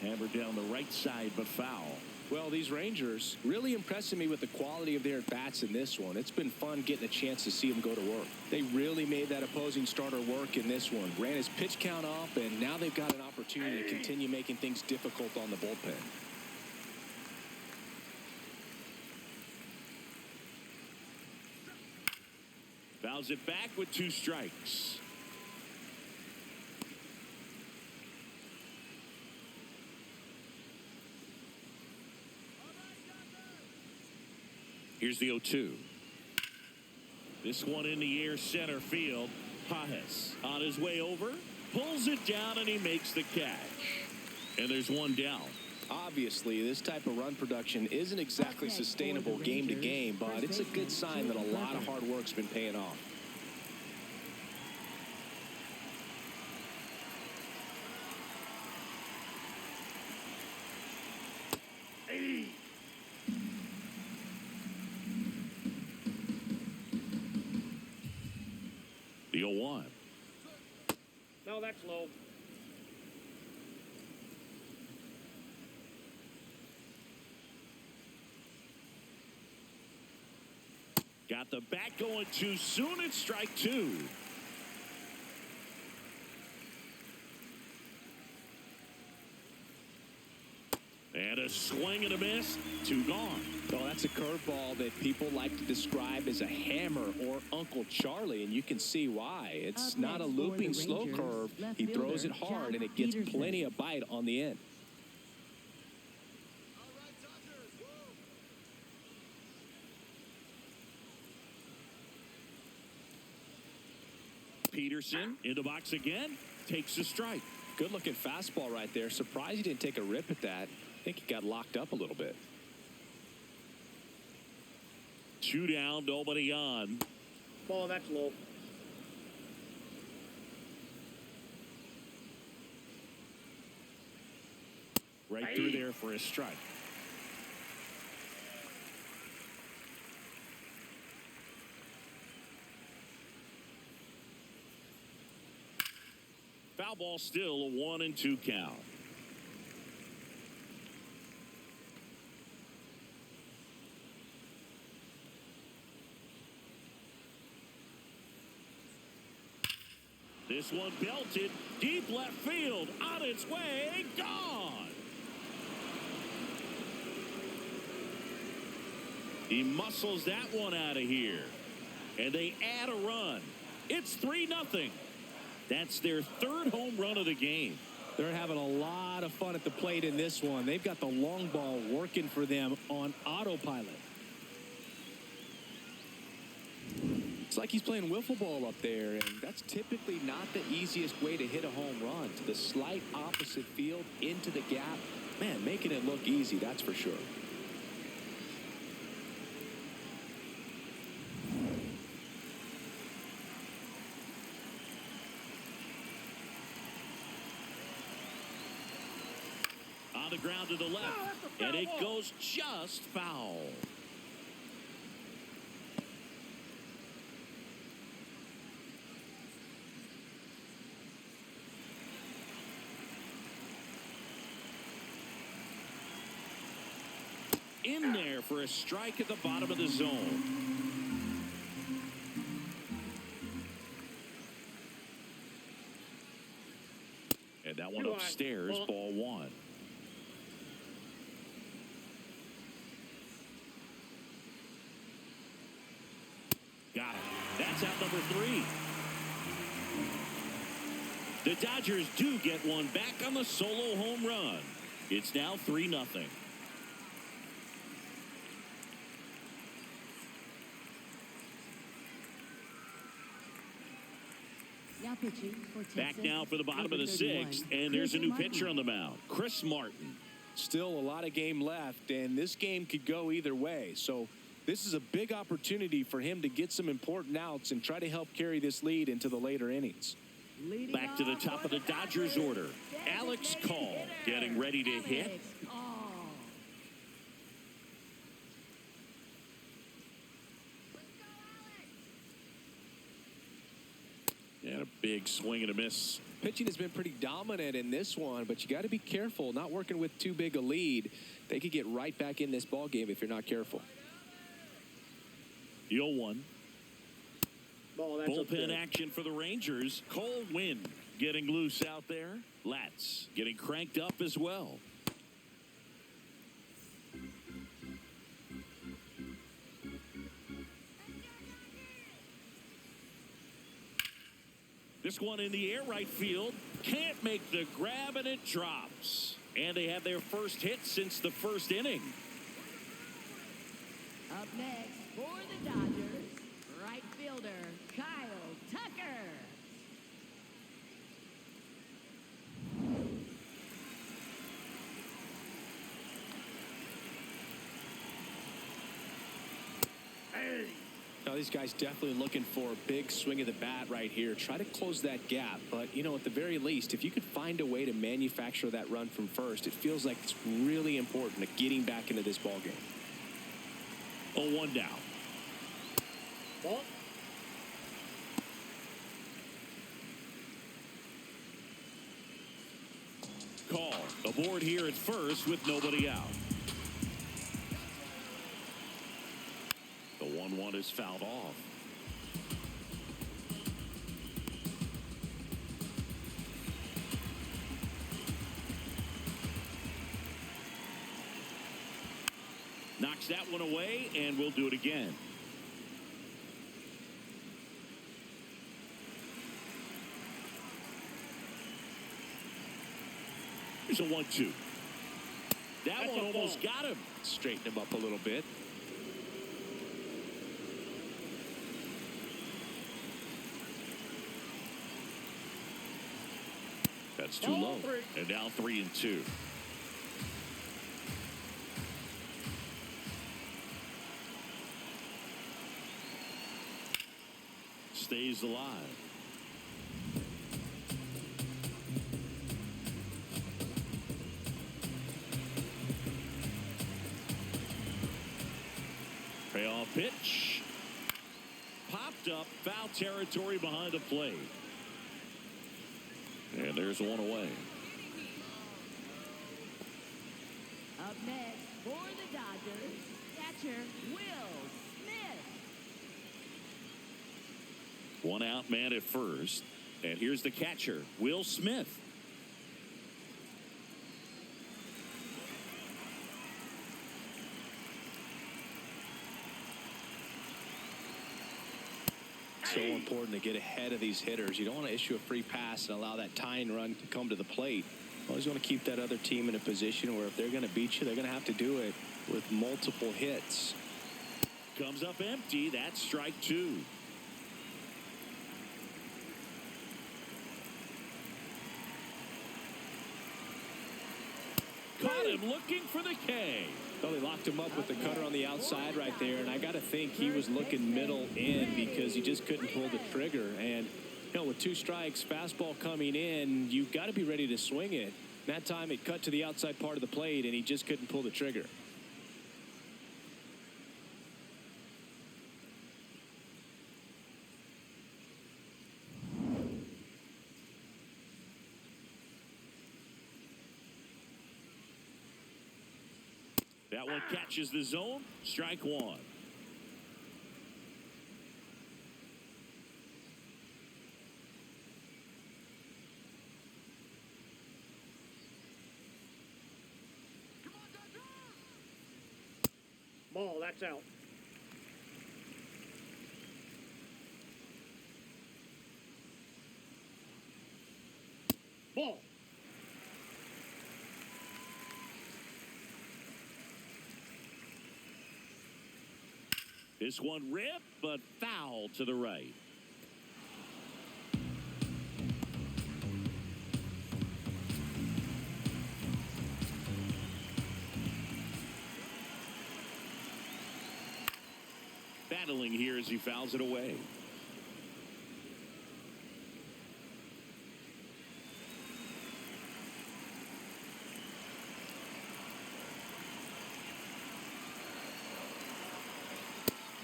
Hammered down the right side, but foul. Well, these Rangers really impressing me with the quality of their at-bats in this one. It's been fun getting a chance to see them go to work. They really made that opposing starter work in this one. Ran his pitch count up, and now they've got an opportunity to continue making things difficult on the bullpen. Fouls it back with 2 strikes. Here's the 0-2. This one in the air center field. Pajes on his way over, pulls it down, and he makes the catch. And there's one down. Obviously, this type of run production isn't exactly sustainable game to game, but it's a good sign that a lot of hard work's been paying off. The 0-1. No, that's low. Got the bat going too soon. It's strike 2. And a swing and a miss. 2 gone. Well, that's a curveball that people like to describe as a hammer or Uncle Charlie, and you can see why. It's Up not a next for looping the slow Rangers, curve. left He throws it fielder, hard, John and it gets Peterson. plenty of bite on the end. Peterson in the box again. Takes a strike. Good looking fastball right there. Surprised he didn't take a rip at that. I think he got locked up a little bit. 2 down, nobody on. Ball, that's low. Right through there for a strike. Foul ball, still a 1-2 count. This one belted deep left field, on its way, gone. He muscles that one out of here, and they add a run. It's 3-0. That's their 3rd home run of the game. They're having a lot of fun at the plate in this one. They've got the long ball working for them on autopilot. It's like he's playing wiffle ball up there, and that's typically not the easiest way to hit a home run. To the slight opposite field, into the gap. Man, making it look easy, that's for sure. On the ground to the left, and it goes just foul. In there for a strike at the bottom of the zone. And that one upstairs, ball 1. Got it. That's out number 3. The Dodgers do get one back on the solo home run. It's now 3-0. Now pitching for Texas. Back now for the bottom of the number 31, 6th, and there's a new Martin. pitcher on the mound, Chris Martin. Still a lot of game left, and this game could go either way. So This is a big opportunity for him to get some important outs and try to help carry this lead into the later innings. Back to the top of the Dodgers order. Alex Call getting ready to hit. And a big swing and a miss. Pitching has been pretty dominant in this one, but you got to be careful. Not working with too big a lead. They could get right back in this ball game if you're not careful. 0-1. Ball, that's Bullpen action for the Rangers. Cold wind getting loose out there. Latz getting cranked up as well. This one in the air right field. Can't make the grab, and it drops. And they have their first hit since the first inning. Up next for the Dodgers, right fielder Kyle Tucker. Now, these guys definitely looking for a big swing of the bat right here. Try to close that gap. But, you know, at the very least, if you could find a way to manufacture that run from first, it feels like it's really important to getting back into this ball game. 0-1 down. Ball. Call aboard here at first with nobody out. The 1-1 is fouled off. Knocks that one away, and we'll do it again. Here's a 1-2. That one almost got him. Straighten him up a little bit. That's too low. And now 3-2. Stays alive. Payoff pitch. Popped up, foul territory behind the plate. And there's one away. Up next for the Dodgers, catcher Will Smith. One out man at first. And here's the catcher, Will Smith. So important to get ahead of these hitters. You don't want to issue a free pass and allow that tying run to come to the plate. You always want to keep that other team in a position where if they're going to beat you, they're going to have to do it with multiple hits. Comes up empty. That's strike two. Caught him looking for the K. Well, they locked him up with the cutter on the outside right there, and I got to think he was looking middle in because he just couldn't pull the trigger. And, you know, with two strikes, fastball coming in, you've got to be ready to swing it. That time it cut to the outside part of the plate, and he just couldn't pull the trigger. That one catches the zone. Strike one. Ball, that's out. Ball. This one ripped, but foul to the right. battling here as he fouls it away.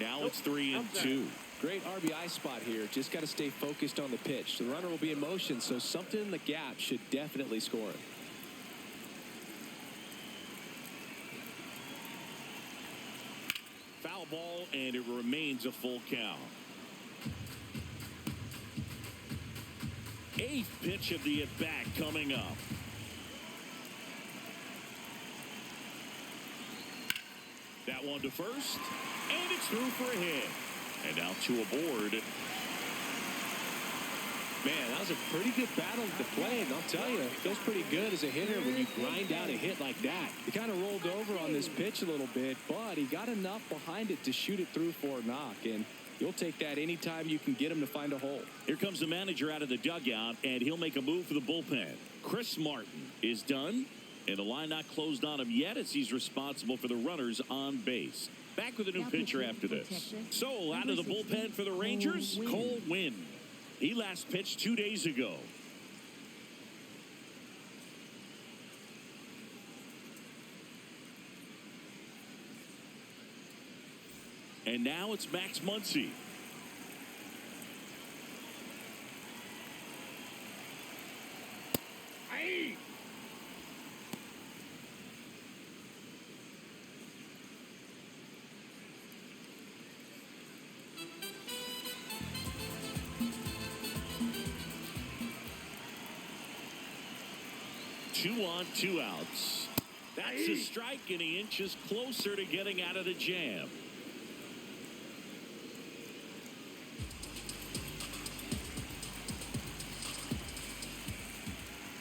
Now it's 3-2. Great RBI spot here. Just got to stay focused on the pitch. The runner will be in motion, so something in the gap should definitely score him. Foul ball, and it remains a full count. 8th pitch of the at-bat coming up. That one to first, and it's through for a hit. And now 2 aboard. Man, that was a pretty good battle at the plate, and I'll tell you, it feels pretty good as a hitter when you grind out a hit like that. He kind of rolled over on this pitch a little bit, but he got enough behind it to shoot it through for a knock, and you'll take that anytime you can get him to find a hole. Here comes the manager out of the dugout, and he'll make a move for the bullpen. Chris Martin is done, and the line not closed on him yet as he's responsible for the runners on base. Back with a new pitcher after this. So, out of the bullpen for the Rangers, Cole Winn. He last pitched 2 days ago. And now it's Max Muncy. Hey! Two on, 2 outs. That's a strike, and he inches closer to getting out of the jam.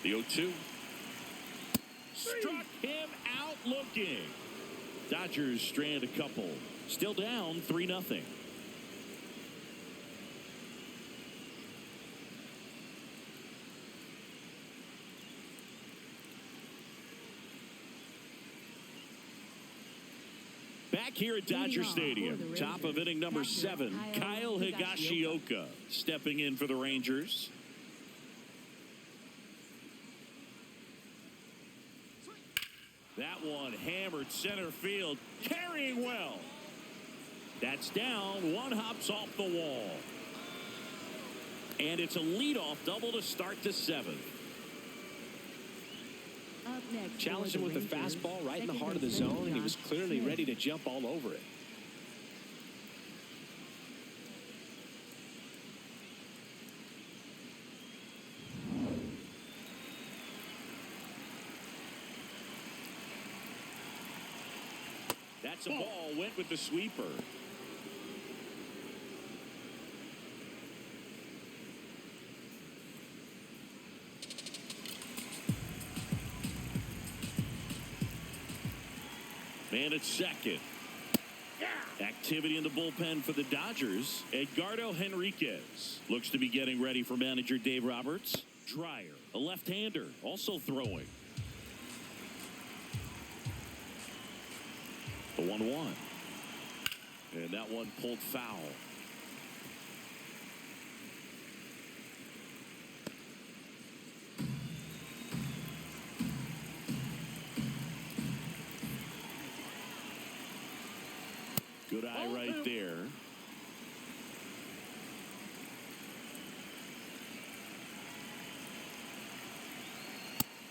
The 0-2. Struck him out looking. Dodgers strand a couple. Still down 3-0. Back here at Dodger Stadium, top of inning number 7, Kyle Higashioka stepping in for the Rangers. That one hammered center field, carrying well. That's down, 1 hops off the wall. And it's a leadoff double to start the 7th. Challenged him with a fastball right in the heart of the zone, and he was clearly ready to jump all over it. That's a ball, went with the sweeper. Man at second. Activity in the bullpen for the Dodgers. Edgardo Henriquez looks to be getting ready for manager Dave Roberts. Dreyer, a left-hander, also throwing. The 1-1. And that one pulled foul. Good eye right there.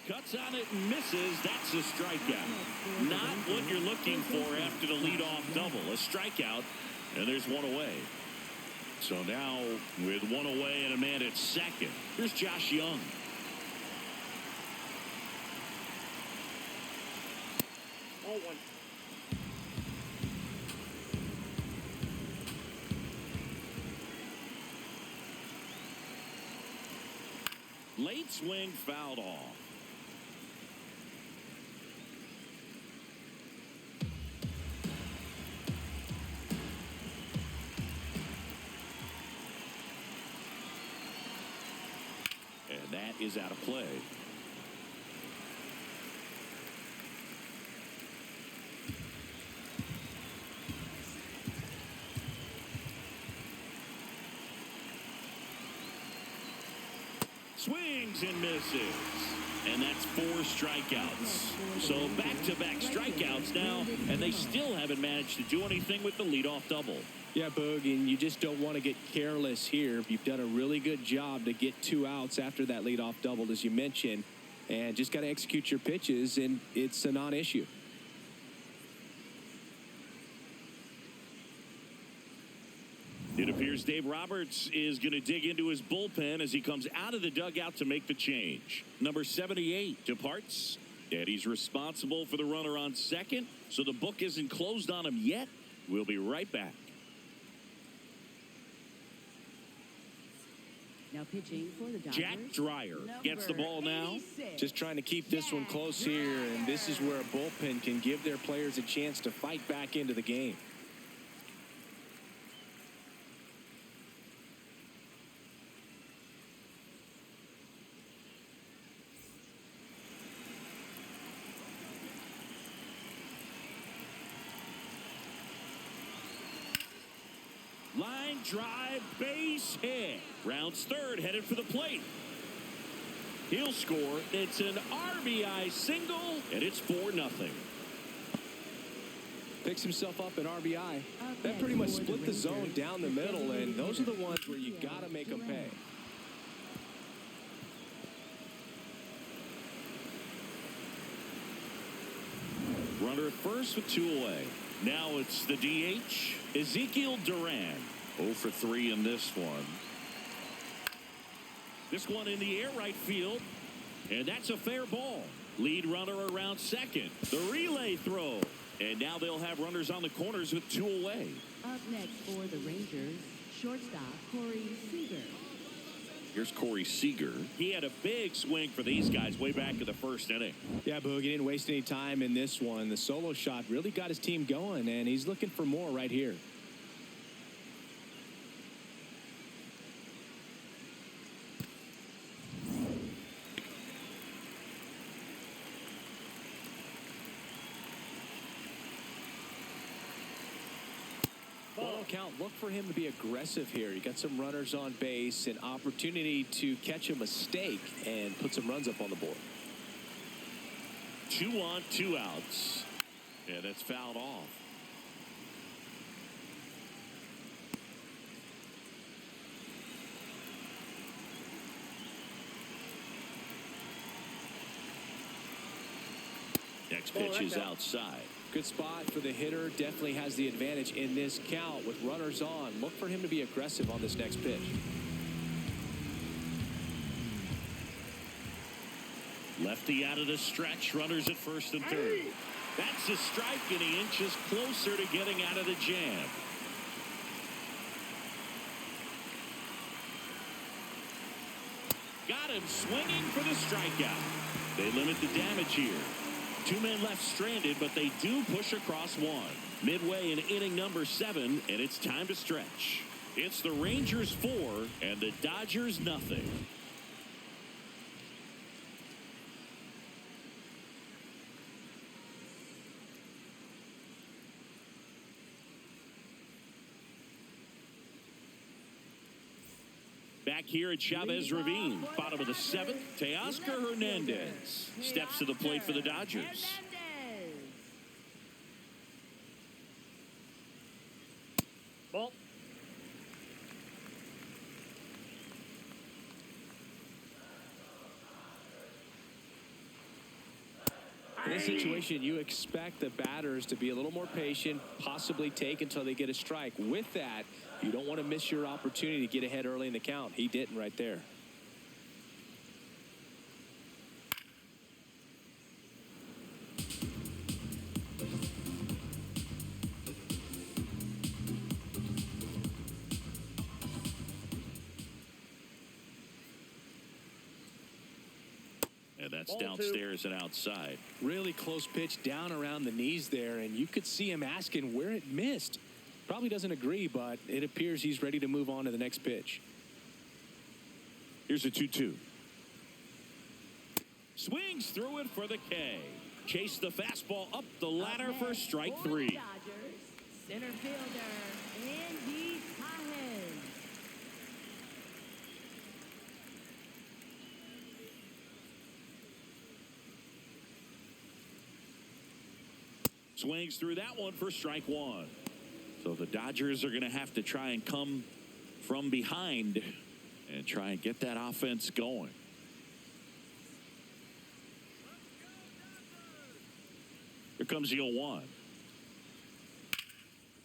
Cuts on it and misses. That's a strikeout. Not what you're looking for after the leadoff double. A strikeout, and there's 1 away. So now with 1 away and a man at second, here's Josh Young. Oh, 1. Late swing fouled off. And that is out of play. Swings and misses. And that's 4 strikeouts. So back-to-back strikeouts now, and they still haven't managed to do anything with the leadoff double. Yeah, Boog, and you just don't want to get careless here. You've done a really good job to get 2 outs after that leadoff double, as you mentioned, and just got to execute your pitches, and it's a non-issue. It appears Dave Roberts is going to dig into his bullpen as he comes out of the dugout to make the change. Number 78 departs, and he's responsible for the runner on second, so the book isn't closed on him yet. We'll be right back. Now pitching for the Dodgers, Jack Dreyer gets the ball now. 86. Just trying to keep this one close here, and this is where a bullpen can give their players a chance to fight back into the game. Line drive, base hit. Rounds third, headed for the plate. He'll score. It's an RBI single, and it's 4-0. Picks himself up an RBI. That pretty much split the zone down the middle, and those are the ones where you got to make them pay. Runner at first with 2 away. Now it's the DH, Ezekiel Duran. 0 for 3 in this one. This one in the air right field. And that's a fair ball. Lead runner around second. The relay throw. And now they'll have runners on the corners with 2 away. Up next for the Rangers, shortstop Corey Seager. Here's Corey Seager. He had a big swing for these guys way back in the first inning. Yeah, Boog, he didn't waste any time in this one. The solo shot really got his team going, and he's looking for more right here. Ball count, look for him to be aggressive here. You got some runners on base, an opportunity to catch a mistake and put some runs up on the board. 2 on, 2 outs. And it's fouled off. Next pitch is outside. Good spot for the hitter. Definitely has the advantage in this count with runners on. Look for him to be aggressive on this next pitch. Lefty out of the stretch. Runners at first and third. That's a strike, and he inches closer to getting out of the jam. Got him swinging for the strikeout. They limit the damage here. 2 men left stranded, but they do push across 1. Midway in inning number 7, and it's time to stretch. It's the Rangers 4 and the Dodgers nothing. Back here at Chavez Ravine, bottom of the 7th, Teoscar Hernandez steps to the plate for the Dodgers. Ball. In this situation, you expect the batters to be a little more patient, possibly take until they get a strike. With that, you don't want to miss your opportunity to get ahead early in the count. He didn't right there. And that's downstairs and outside. Really close pitch down around the knees there, and you could see him asking where it missed. Probably doesn't agree, but it appears he's ready to move on to the next pitch. Here's a 2-2. Swings through it for the K. Chase the fastball up the ladder for strike 3. Dodgers, center fielder Andy Collins. Swings through that one for strike one. So the Dodgers are going to have to try and come from behind and try and get that offense going. Here comes the 0-1.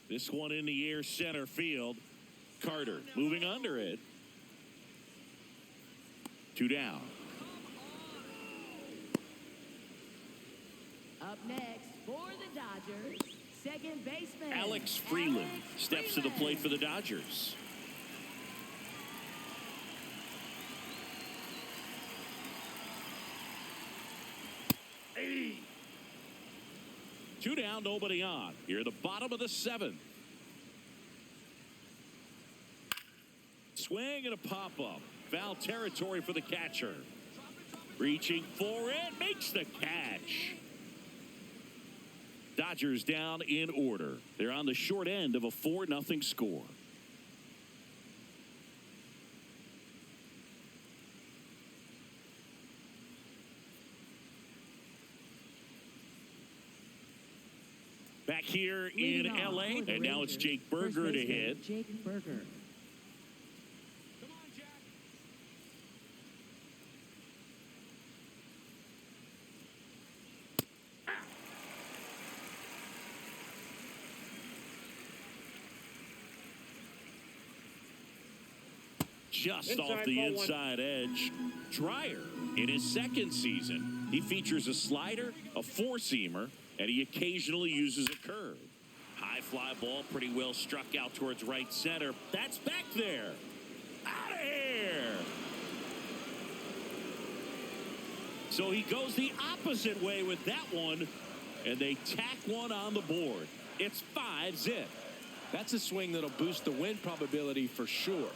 This one in the air, center field. Carter moving under it. 2 down. Up next for the Dodgers, second baseman Alex Freeland steps to the plate for the Dodgers. Hey. 2 down, nobody on. Here at the bottom of the 7th. Swing and a pop-up. Foul territory for the catcher. Reaching for it, makes the catch. Dodgers down in order. They're on the short end of a 4-0 score. Back here in L.A., and now it's Jake Burger to hit. Jake Burger. Just off the inside edge. Dreyer in his 2nd season. He features a slider, a 4-seamer, and he occasionally uses a curve. High fly ball, pretty well struck out towards right center. That's back there. Out of here. So he goes the opposite way with that one, and they tack one on the board. It's 5-zip. That's a swing that'll boost the win probability for sure.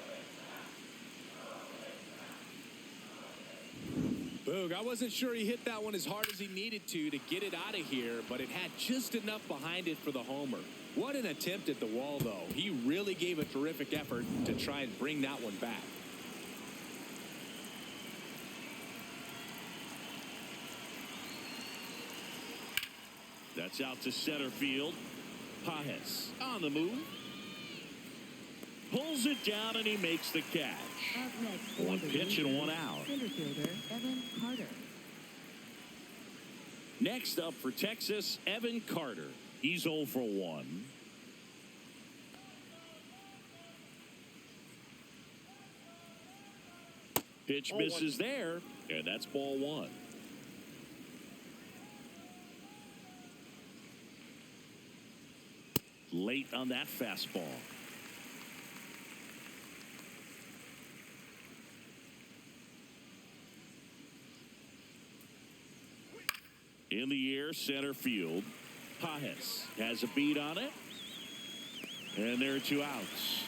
Boog, I wasn't sure he hit that one as hard as he needed to get it out of here, but it had just enough behind it for the homer. What an attempt at the wall, though. He really gave a terrific effort to try and bring that one back. That's out to center field. Pajes on the move. Pulls it down and he makes the catch. Up next for One the pitch and Rangers, 1 out. center fielder Evan Carter. Next up for Texas, Evan Carter. He's 0 for 1. Pitch misses there, and that's ball 1. Late on that fastball. In the air, center field. Pajes has a beat on it. And there are 2 outs.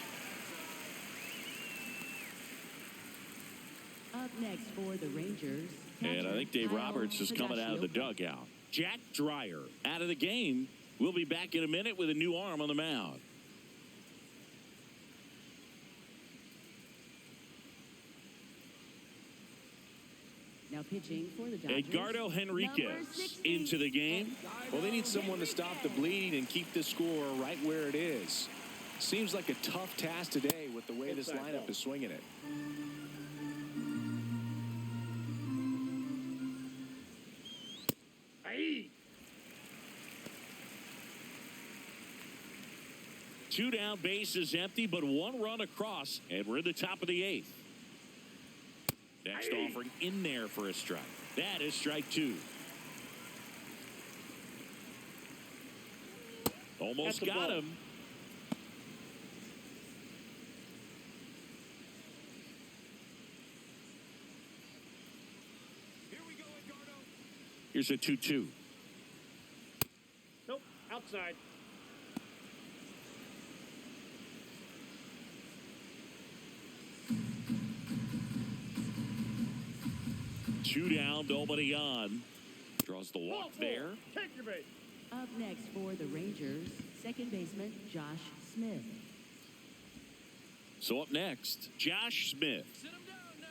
Up next for the Rangers. And I think Dave Kyle Roberts is coming out of the dugout. Jack Dreyer out of the game. We'll be back in a minute with a new arm on the mound. Now pitching for the Dodgers. Edgardo Henriquez into the game. Well, they need someone to stop the bleeding and keep the score right where it is. Seems like a tough task today with the way this lineup is swinging it. Hey. 2 down, base is empty, but 1 run across, and we're in the top of the 8th. Next offering in there for a strike. That is strike 2. Almost got him. Here we go, Edgardo. Here's a 2-2. Nope, outside. Two down, nobody on. Draws the walk there. Take your bait. Up next for the Rangers, second baseman Josh Smith. So up next, Josh Smith. Sit him down now.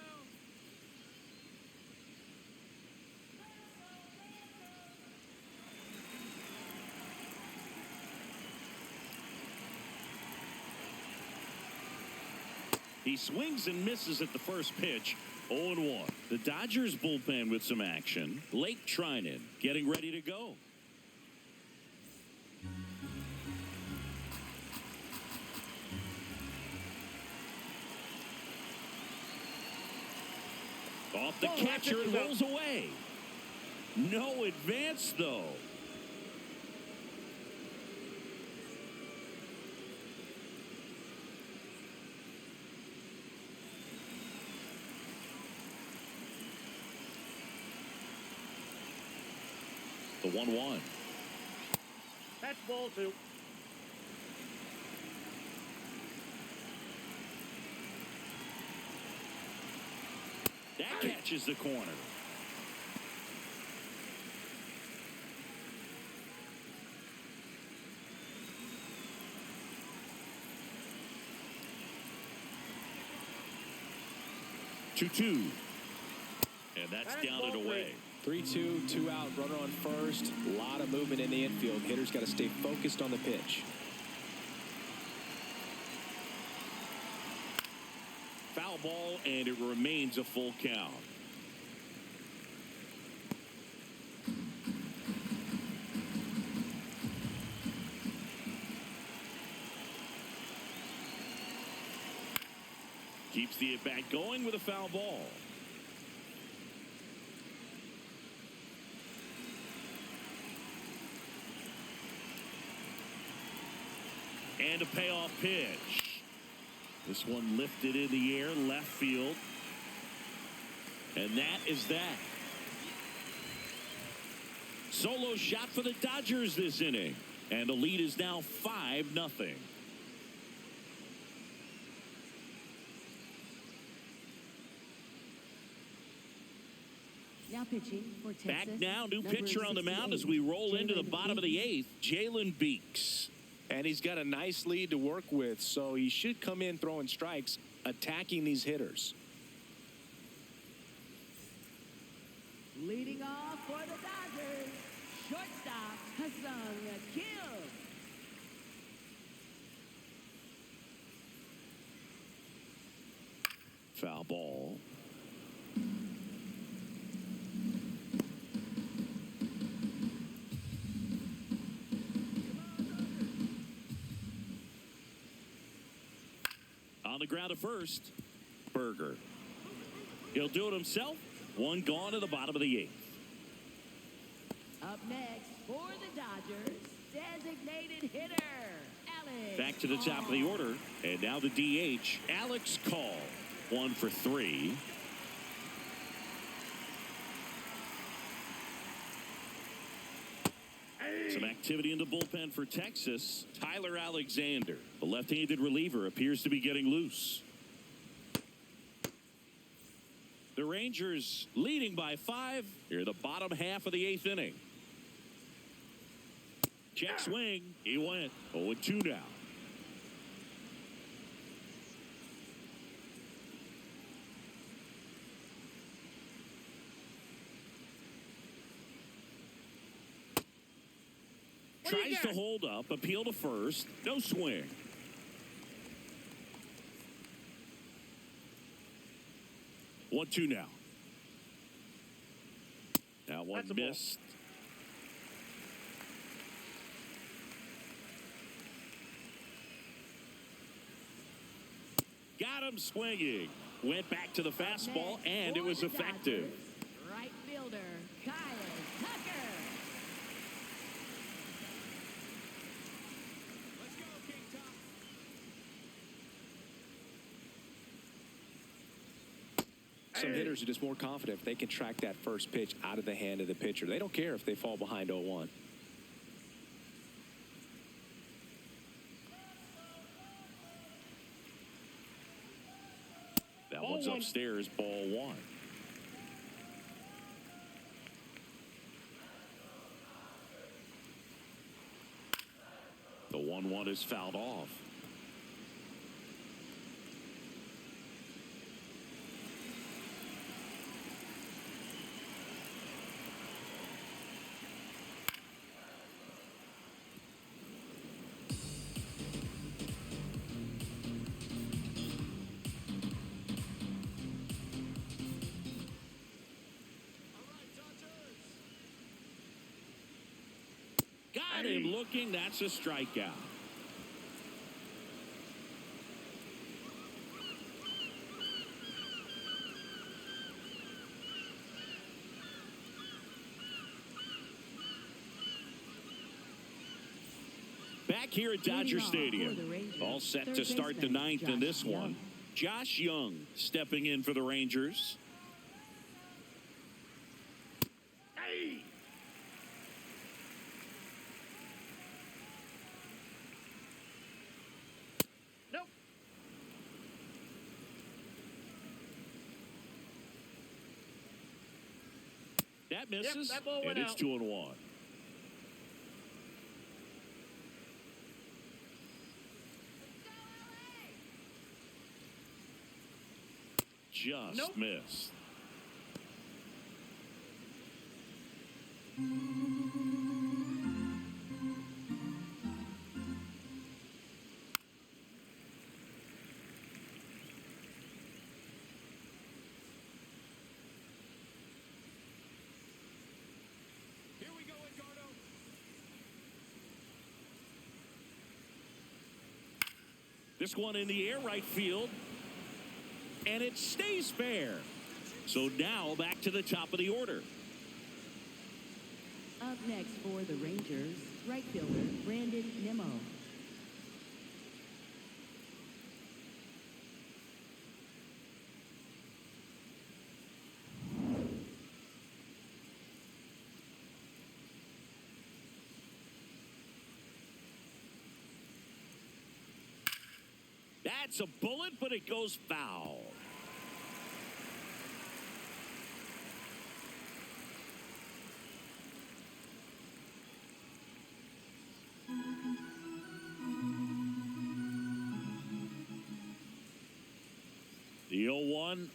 He swings and misses at the first pitch. 0-1. The Dodgers bullpen with some action. Blake Trinan getting ready to go. Off the catcher, it rolls away. No advance, though. The 1-1. That's ball 2. That catches the corner. Two. And that's down and away. 3-2, 2 out, runner on first. A lot of movement in the infield. Hitter's got to stay focused on the pitch. Foul ball, and it remains a full count. Keeps the at-bat going with a foul ball. And a payoff pitch. This one lifted in the air, left field. And that is that. Solo shot for the Dodgers this inning. And the lead is now 5-0. Now pitching for Texas. Back now, new number pitcher on the mound 68, as we roll into the Jalen bottom of the Beeks. 8th, Jalen Beeks. And he's got a nice lead to work with, so he should come in throwing strikes, attacking these hitters. Leading off for the Dodgers, shortstop Hassan Kill. Foul ball. On the ground at first, Berger. He'll do it himself. One gone to the bottom of the 8th. Up next for the Dodgers, designated hitter, Alex. Back to the top of the order. And now the DH, Alex Call. 1 for 3. Some activity in the bullpen for Texas. Tyler Alexander, the left-handed reliever, appears to be getting loose. The Rangers leading by 5 here in the bottom half of the 8th inning. Check swing. He went 0-2 now. Tries to hold up, appeal to first, no swing. One, two now. Now one missed. Got him swinging. Went back to the fastball, and it was effective. Right fielder, Kyle Tucker. Some hitters are just more confident if they can track that first pitch out of the hand of the pitcher. They don't care if they fall behind 0-1. That one's upstairs, ball 1. The 1-1 is fouled off. Got him looking. That's a strikeout. Back here at Dodger Stadium. All set to start the ninth in this one. Josh Young stepping in for the Rangers. Hey! Nope. That misses, Yep, that ball went and it's out. 2-1. Just Nope. missed. Here we go, Edgardo. This one in the air right field. And it stays fair. So now back to the top of the order. Up next for the Rangers, right fielder Brandon Nimmo. That's a bullet, but it goes foul. The 0-1.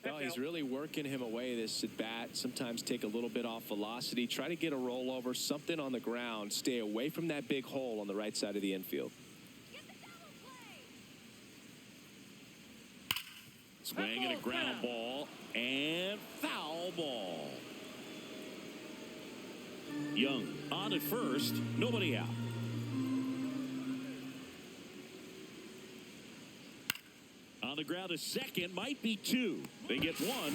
Well, he's really working him away this at bat. Sometimes take a little bit off velocity. Try to get a rollover, something on the ground. Stay away from that big hole on the right side of the infield. Swinging a ground ball and foul ball. Young on at first, nobody out. On the ground to second, might be two. They get one.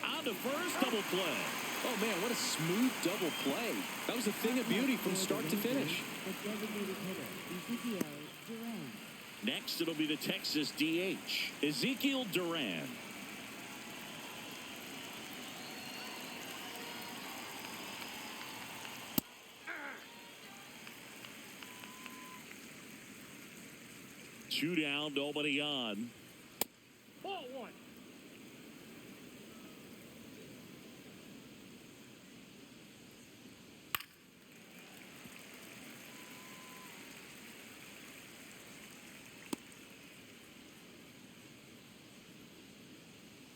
On to first, double play. Oh, man, what a smooth double play. That was a thing of beauty from start to finish. The designated hitter, Ezekiel Duran. Next, it'll be the Texas DH, Ezekiel Duran. Two down, nobody on. Ball one.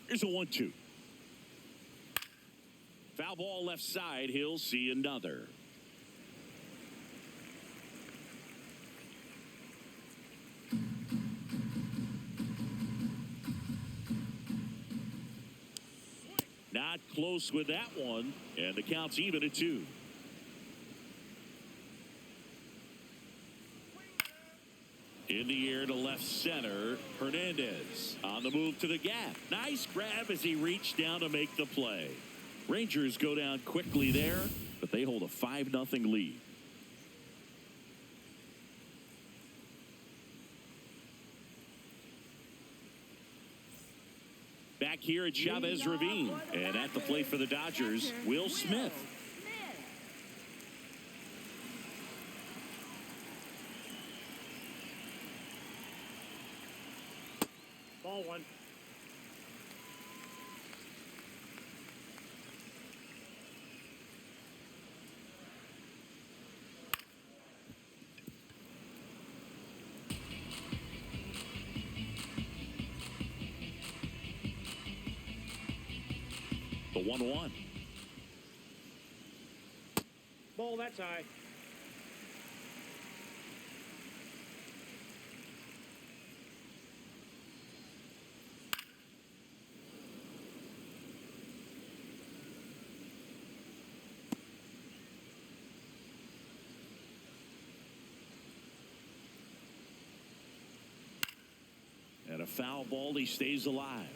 Here's a 1-2. Foul ball left side. He'll see another. Not close with that one, and the count's even at 2. In the air to left center, Hernandez on the move to the gap. Nice grab as he reached down to make the play. Rangers go down quickly there, but they hold a 5-0 lead. Back here at Chavez Ravine, and at the plate for the Dodgers, Will Smith. Ball one. The 1-1. Ball, that's high. foul ball. He stays alive.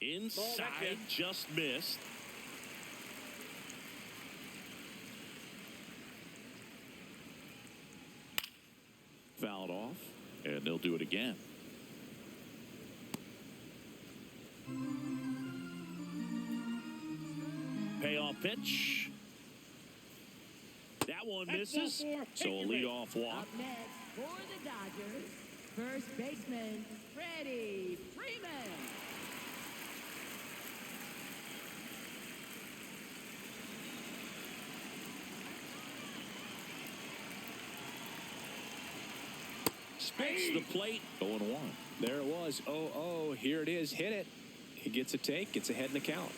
Inside, just missed. Fouled off, and they'll do it again. Payoff pitch. That one misses. So a leadoff walk. Up next for the Dodgers, first baseman Freddie Freeman. Spits the plate. 0-1. There it was. 0-0. Here it is. Hit it. He gets a take. Gets ahead in the count.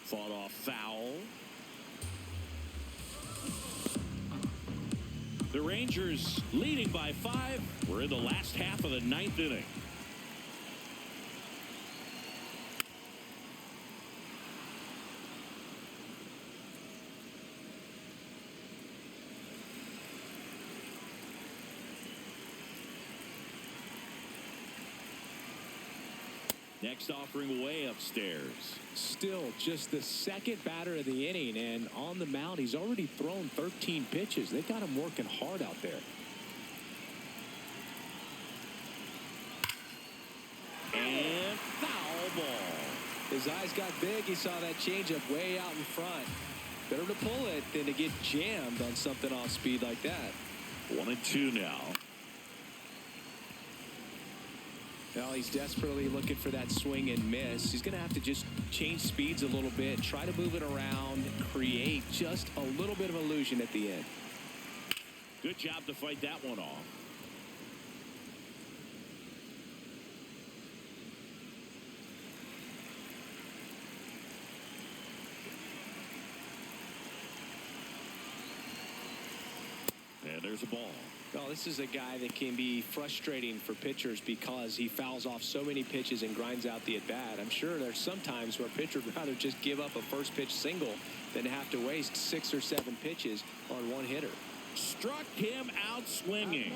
Fought off foul. The Rangers leading by 5. We're in the last half of the 9th inning. Next offering way upstairs. Still just the second batter of the inning, and on the mound he's already thrown 13 pitches. They got him working hard out there. And foul ball. His eyes got big. He saw that changeup way out in front. Better to pull it than to get jammed on something off speed like that. 1-2 now. Well, he's desperately looking for that swing and miss. He's going to have to just change speeds a little bit, try to move it around, create just a little bit of illusion at the end. Good job to fight that one off. And there's a ball. Well, this is a guy that can be frustrating for pitchers because he fouls off so many pitches and grinds out the at-bat. I'm sure there's some times where a pitcher would rather just give up a first pitch single than have to waste 6 or 7 pitches on one hitter. Struck him out swinging.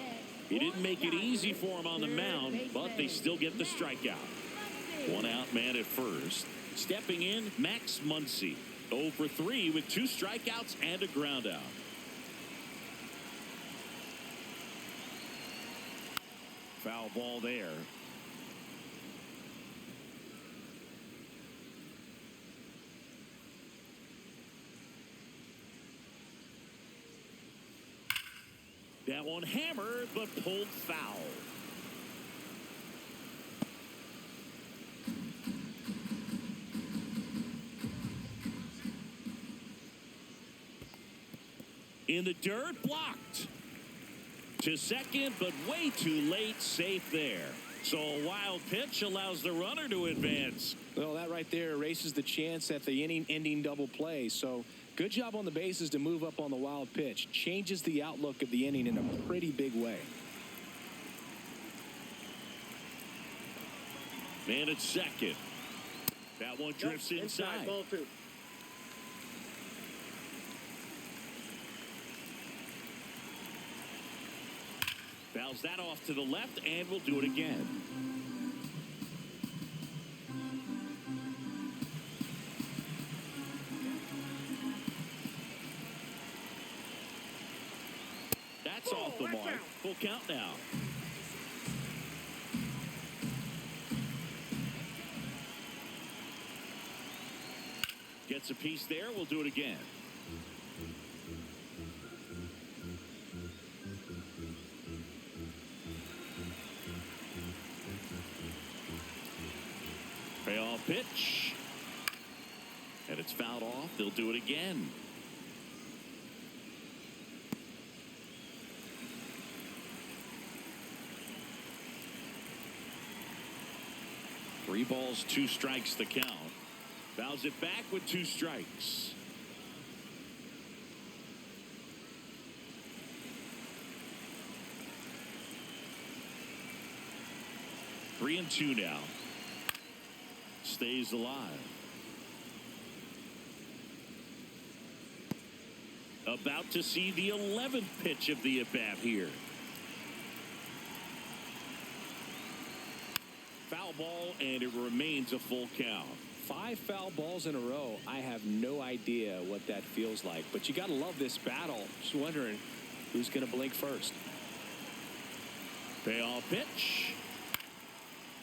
He didn't make it easy for him on the mound, but they still get the strikeout. 1 out man at first. Stepping in, Max Muncy. 0 for 3 with 2 strikeouts and a ground out. Foul ball there. That one hammered, but pulled foul. In the dirt, blocked. To second, but way too late, safe there. So a wild pitch allows the runner to advance. Well, that right there erases the chance at the inning-ending double play. So good job on the bases to move up on the wild pitch. Changes the outlook of the inning in a pretty big way. Man at second. That one drifts inside. Ball 2. Fouls that off to the left, and we'll do it again. That's off the mark. Out. Full count now. Gets a piece there. We'll do it again. Payoff pitch. And it's fouled off. They'll do it again. Three balls, 2 strikes the count. Fouls it back with 2 strikes. Three and 2 now. Stays alive. About to see the 11th pitch of the at-bat here. Foul ball, and it remains a full count. 5 foul balls in a row. I have no idea what that feels like, but you got to love this battle. Just wondering who's going to blink first. Payoff pitch.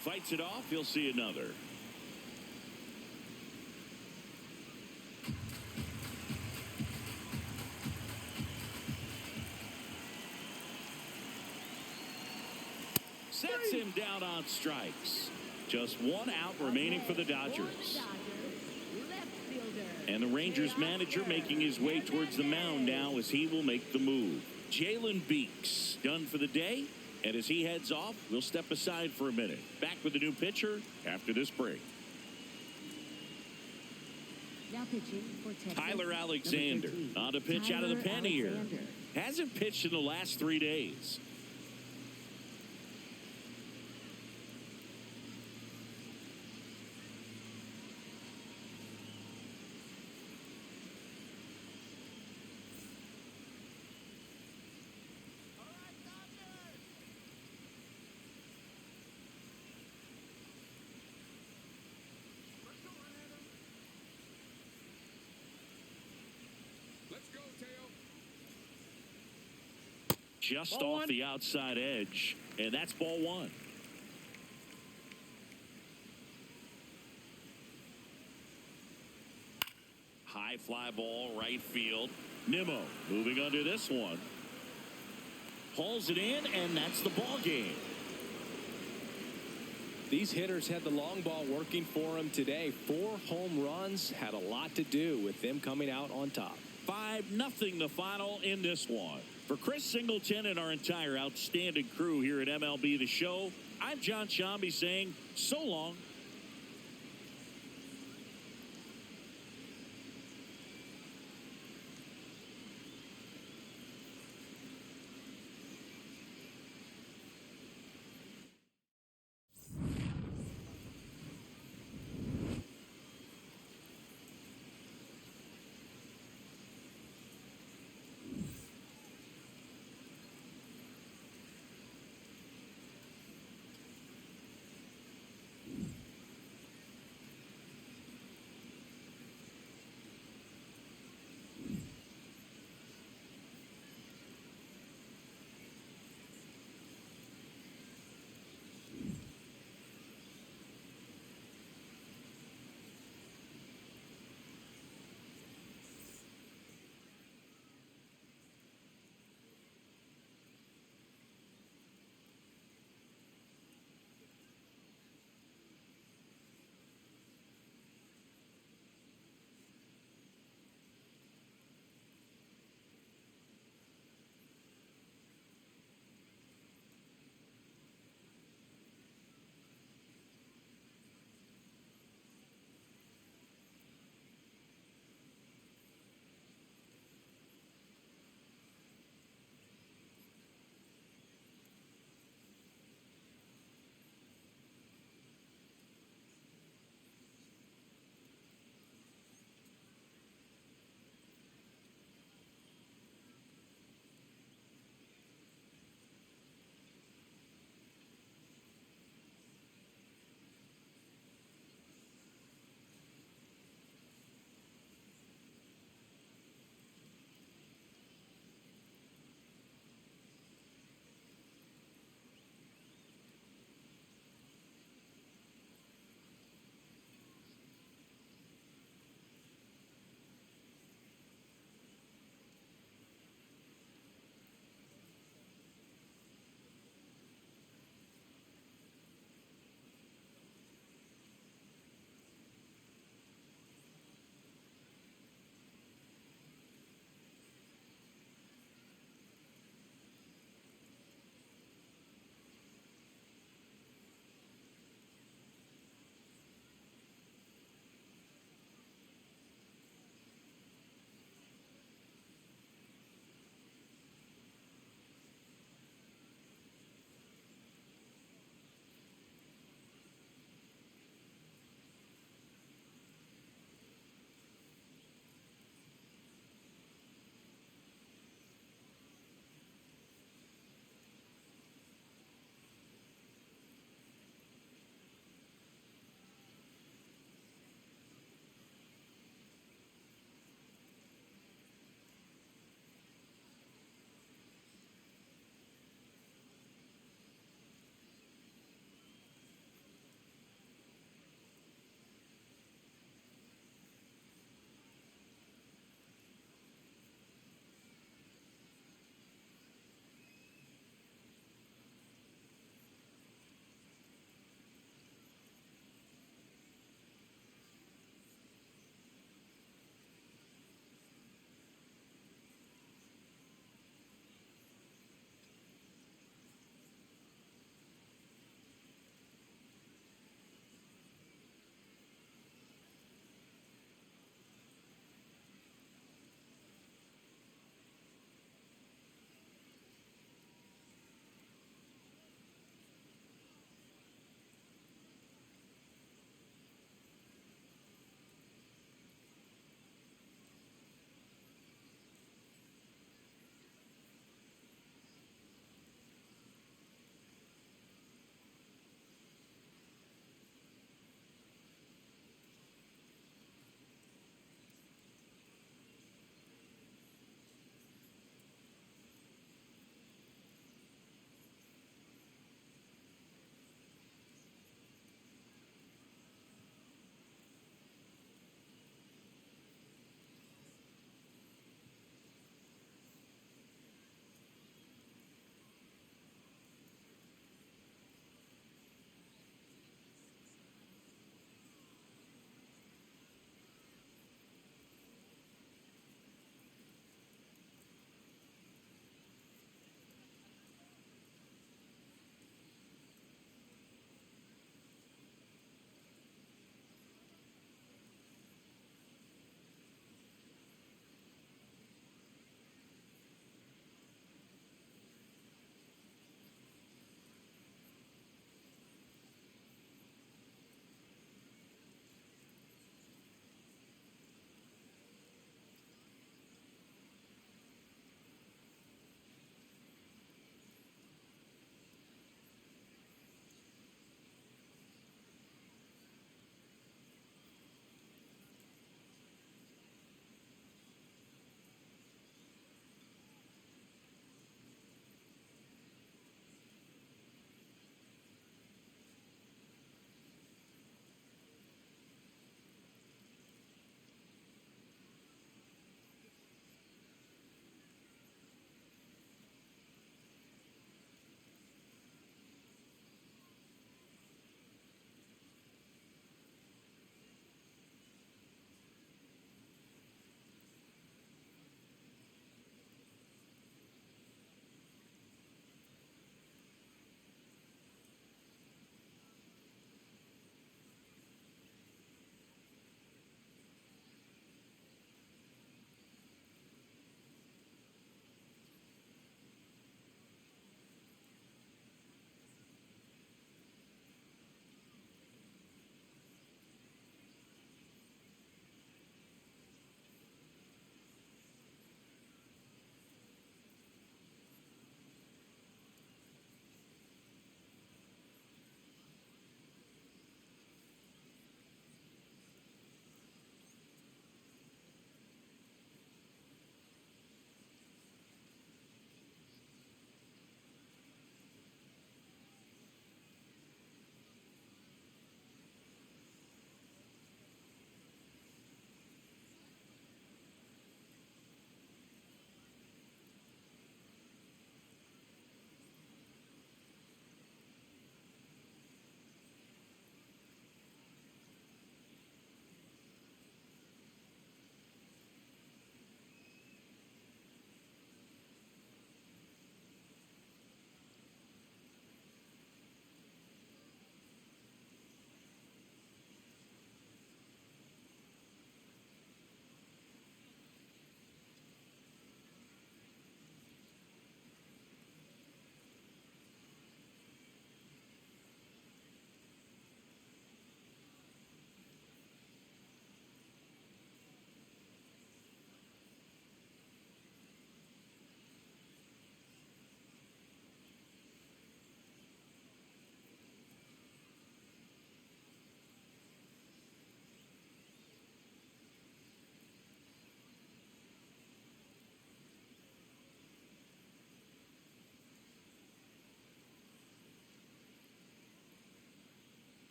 Fights it off. He'll see another. Sets him down on strikes. Just 1 out remaining for the Dodgers. And the Rangers manager making his way towards the mound now as he will make the move. Jalen Beeks done for the day. And as he heads off, we'll step aside for a minute. Back with the new pitcher after this break. Now pitching for Texas, Tyler Alexander on to pitch out of the pen here. Hasn't pitched in the last 3 days. Just off the outside edge, and that's ball 1. High fly ball, right field. Nimmo moving under this one. Hauls it in, and that's the ball game. These hitters had the long ball working for them today. 4 home runs had a lot to do with them coming out on top. 5-0 the final in this one. For Chris Singleton and our entire outstanding crew here at MLB The Show, I'm John Shambi saying so long